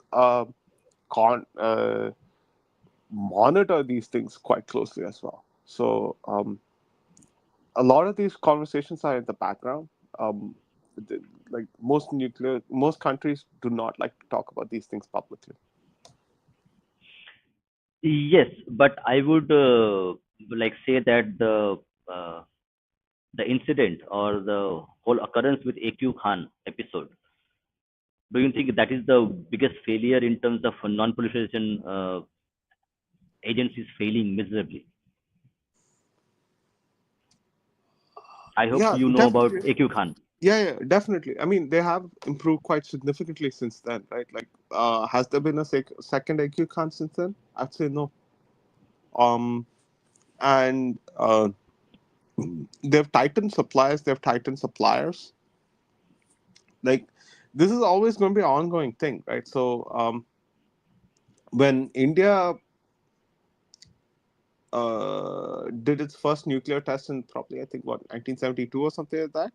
monitor these things quite closely as well. So a lot of these conversations are in the background. Um, th- like most countries do not like to talk about these things publicly. Yes, but I would like say that uh, the incident or the whole occurrence with AQ Khan episode, do you think that is the biggest failure in terms of non-proliferation agencies failing miserably? I hope Yeah, you know about definitely. AQ Khan. Yeah, definitely. I mean, they have improved quite significantly since then, right? Like, has there been a second AQ Khan since then? I'd say no. Um, and they've tightened supplies. They've tightened suppliers. Like, this is always going to be an ongoing thing, right? So, when India did its first nuclear test in probably, I think, what, 1972 or something like that.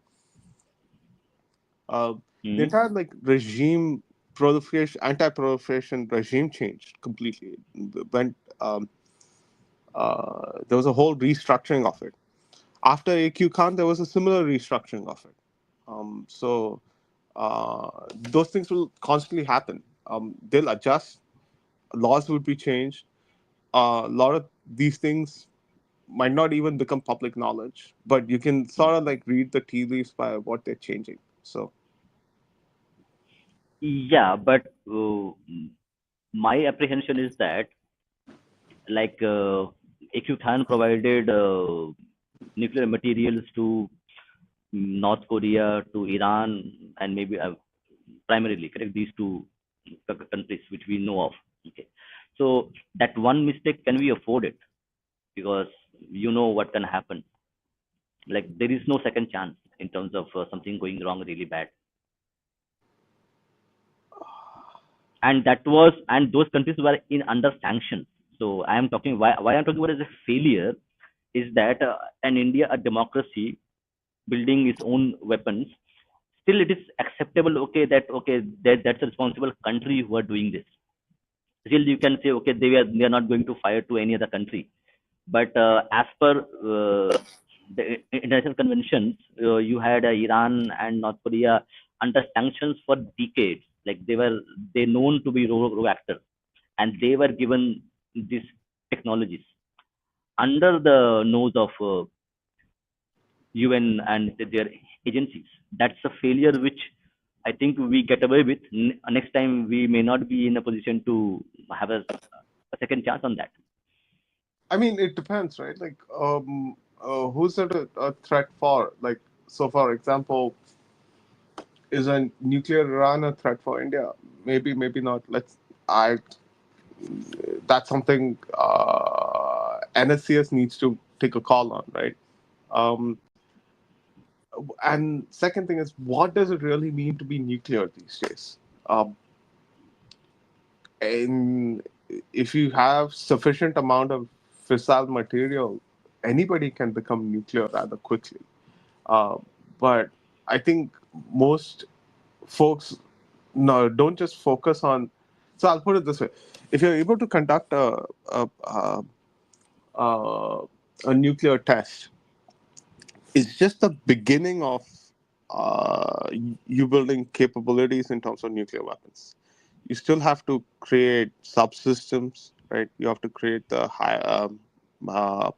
Uh, the Hmm. entire like regime proliferation, anti-proliferation regime changed completely. Went there was a whole restructuring of it. After AQ Khan, there was a similar restructuring of it. So those things will constantly happen. They'll adjust. Laws will be changed. A lot of these things might not even become public knowledge, but you can sort of like read the tea leaves by what they're changing. So Yeah, but my apprehension is that like AQ Khan provided nuclear materials to North Korea, to Iran, and maybe primarily, correct, these two countries which we know of. Okay, so that one mistake, can we afford it? Because you know what can happen. Like there is no second chance in terms of something going wrong really bad. And that was, and those countries were in under sanctions. So I am talking, why I'm talking about as a failure is that an India, a democracy, building its own weapons, still it is acceptable. Okay, that's a responsible country who are doing this. Still you can say okay, they are not going to fire to any other country. But as per the international conventions, you had Iran and North Korea under sanctions for decades. Like they known to be rogue actors, and they were given these technologies under the nose of UN and their agencies. That's a failure which I think we get away with. Next time we may not be in a position to have a second chance on that. I mean, it depends, right? Like, who's it a threat for? Like, so for example, is a nuclear Iran a threat for India? Maybe, maybe not. I. That's something NSCS needs to take a call on, right? Um, and second thing is, what does it really mean to be nuclear these days? Um, and if you have sufficient amount of fissile material, anybody can become nuclear rather quickly. Uh, but I think most folks no don't just focus on. So I'll put it this way: if you're able to conduct a, a nuclear test, it's just the beginning of uh, you building capabilities in terms of nuclear weapons. You still have to create subsystems, right? You have to create the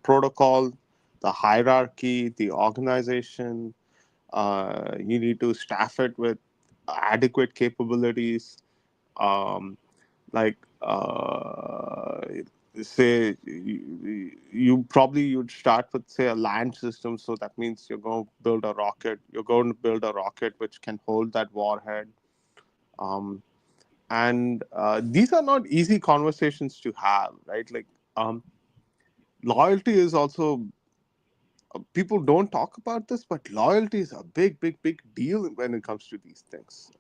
protocol, the hierarchy, the organization. You need to staff it with adequate capabilities. Um, like say you probably you'd start with say a land system, so that means you're going to build a rocket which can hold that warhead. Um, and these are not easy conversations to have, right? Like, um, loyalty is also People don't talk about this, but loyalty is a big, big, big deal when it comes to these things.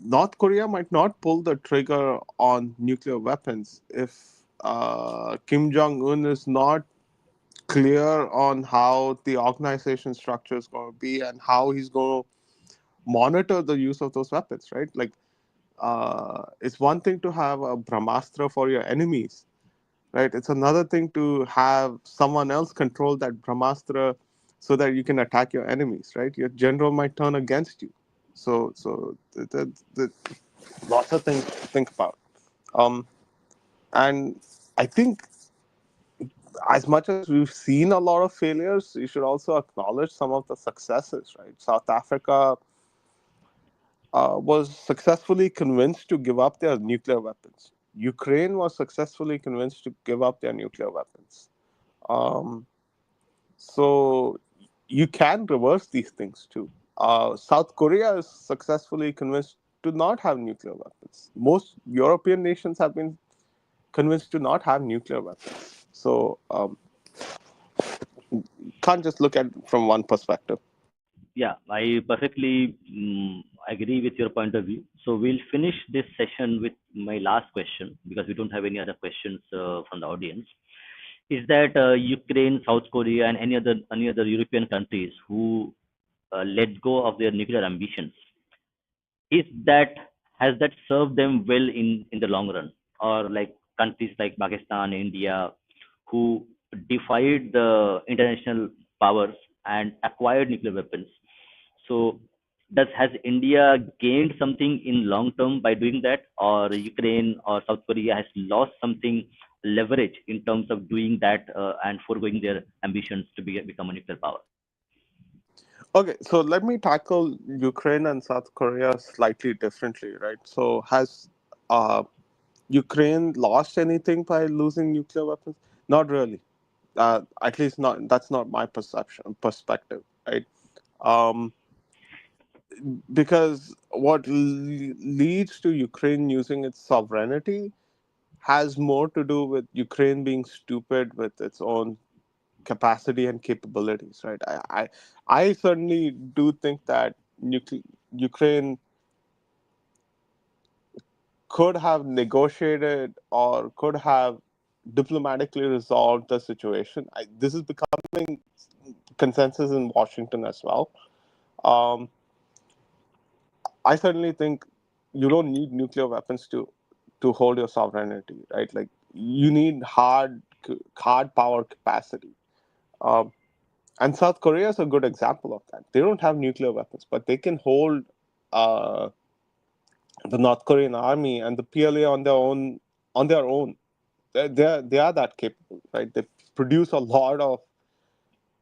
North Korea might not pull the trigger on nuclear weapons if Kim Jong Un is not clear on how the organization structure is going to be and how he's going to monitor the use of those weapons, right? Like, it's one thing to have a Brahmastra for your enemies, right? It's another thing to have someone else control that Brahmastra so that you can attack your enemies, right? Your general might turn against you. So lots of things to think about. Um, and I think as much as we've seen a lot of failures, you should also acknowledge some of the successes, right? South Africa was successfully convinced to give up their nuclear weapons. Ukraine was successfully convinced to give up their nuclear weapons. Um, so you can reverse these things too. South Korea is successfully convinced to not have nuclear weapons. Most European nations have been convinced to not have nuclear weapons. So can't just look at it from one perspective. Yeah, I perfectly agree with your point of view. So we'll finish this session with my last question because we don't have any other questions from the audience. Is that Ukraine, South Korea, and any other European countries who let go of their nuclear ambitions, is that has that served them well in the long run, or like countries like Pakistan, India, who defied the international powers and acquired nuclear weapons? So has India gained something in long term by doing that, or Ukraine or South Korea has lost something leverage in terms of doing that and foregoing their ambitions to become a nuclear power? Okay, so let me tackle Ukraine and South Korea slightly differently, right? So has uh, Ukraine lost anything by losing nuclear weapons? Not really. At least not. That's not my perspective, right? Um, because what leads to Ukraine using its sovereignty has more to do with Ukraine being stupid with its own capacity and capabilities, right? I certainly do think that Ukraine could have negotiated or could have diplomatically resolved the situation. This is becoming consensus in Washington as well. Um, I certainly think you don't need nuclear weapons to hold your sovereignty, right? Like you need hard power capacity. Um, and South Korea is a good example of that. They don't have nuclear weapons, but they can hold uh, the North Korean army and the PLA on their own. On their own, they are that capable, right? They produce a lot of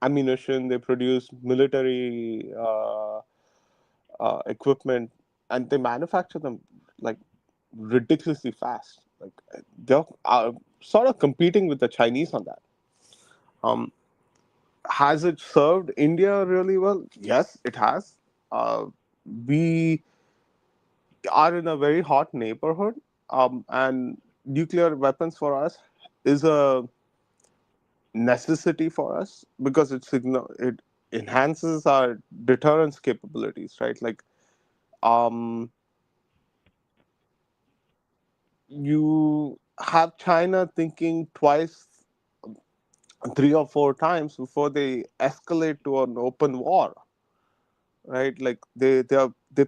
ammunition. They produce military equipment, and they manufacture them like ridiculously fast. Like they're sort of competing with the Chinese on that. Um, has it served India really well? Yes, it has. We are in a very hot neighborhood, and nuclear weapons for us is a necessity for us because it enhances our deterrence capabilities, right? Like, um, you have China thinking twice, 3 or 4 times before they escalate to an open war, right? Like they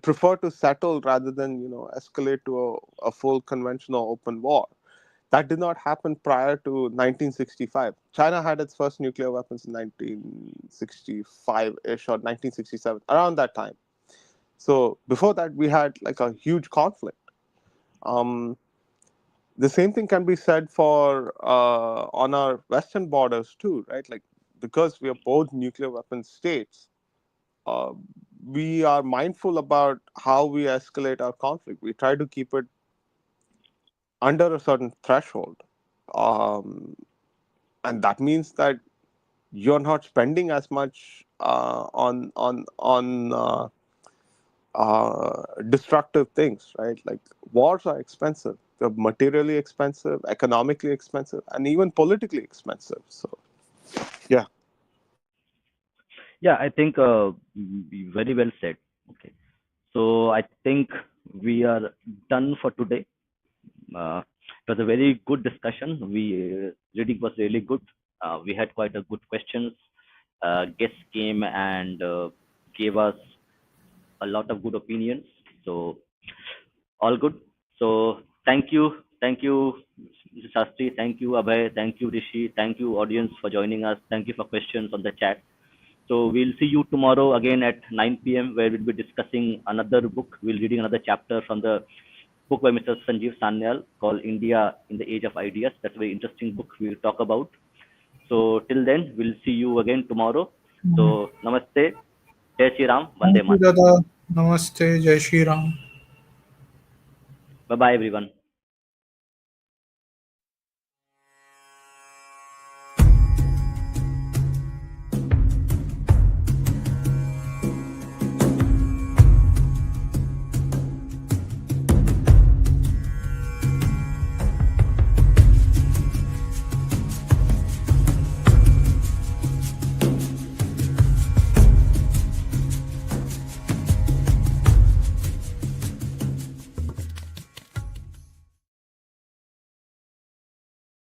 prefer to settle rather than escalate to a full conventional open war. That did not happen prior to 1965. China had its first nuclear weapons in 1965-ish or 1967, around that time. So before that, we had like a huge conflict. Um, the same thing can be said for on our western borders too, right? Like because we are both nuclear weapon states, uh, we are mindful about how we escalate our conflict. We try to keep it under a certain threshold, um, and that means that you're not spending as much on destructive things, right? Like wars are expensive. the materially expensive, economically expensive, and even politically expensive. So, yeah. Yeah, I think very well said. Okay, so I think we are done for today. It was a very good discussion. Reading was really good. We had quite a good questions. Guests came and gave us a lot of good opinions. So all good. So thank you, Mr. Shastri. Thank you, Abhay. Thank you, Rishi. Thank you, audience, for joining us. Thank you for questions on the chat. So we'll see you tomorrow again at 9 p.m. where we'll be discussing another book. We'll reading another chapter from the book by Mr. Sanjeev Sanyal called India in the Age of Ideas. That's a very interesting book we'll talk about. So till then, we'll see you again tomorrow. So namaste, Jai Shri Ram, Vande Thank you, Mataram. Dada. Namaste. Jai Shri Ram. Bye bye everyone.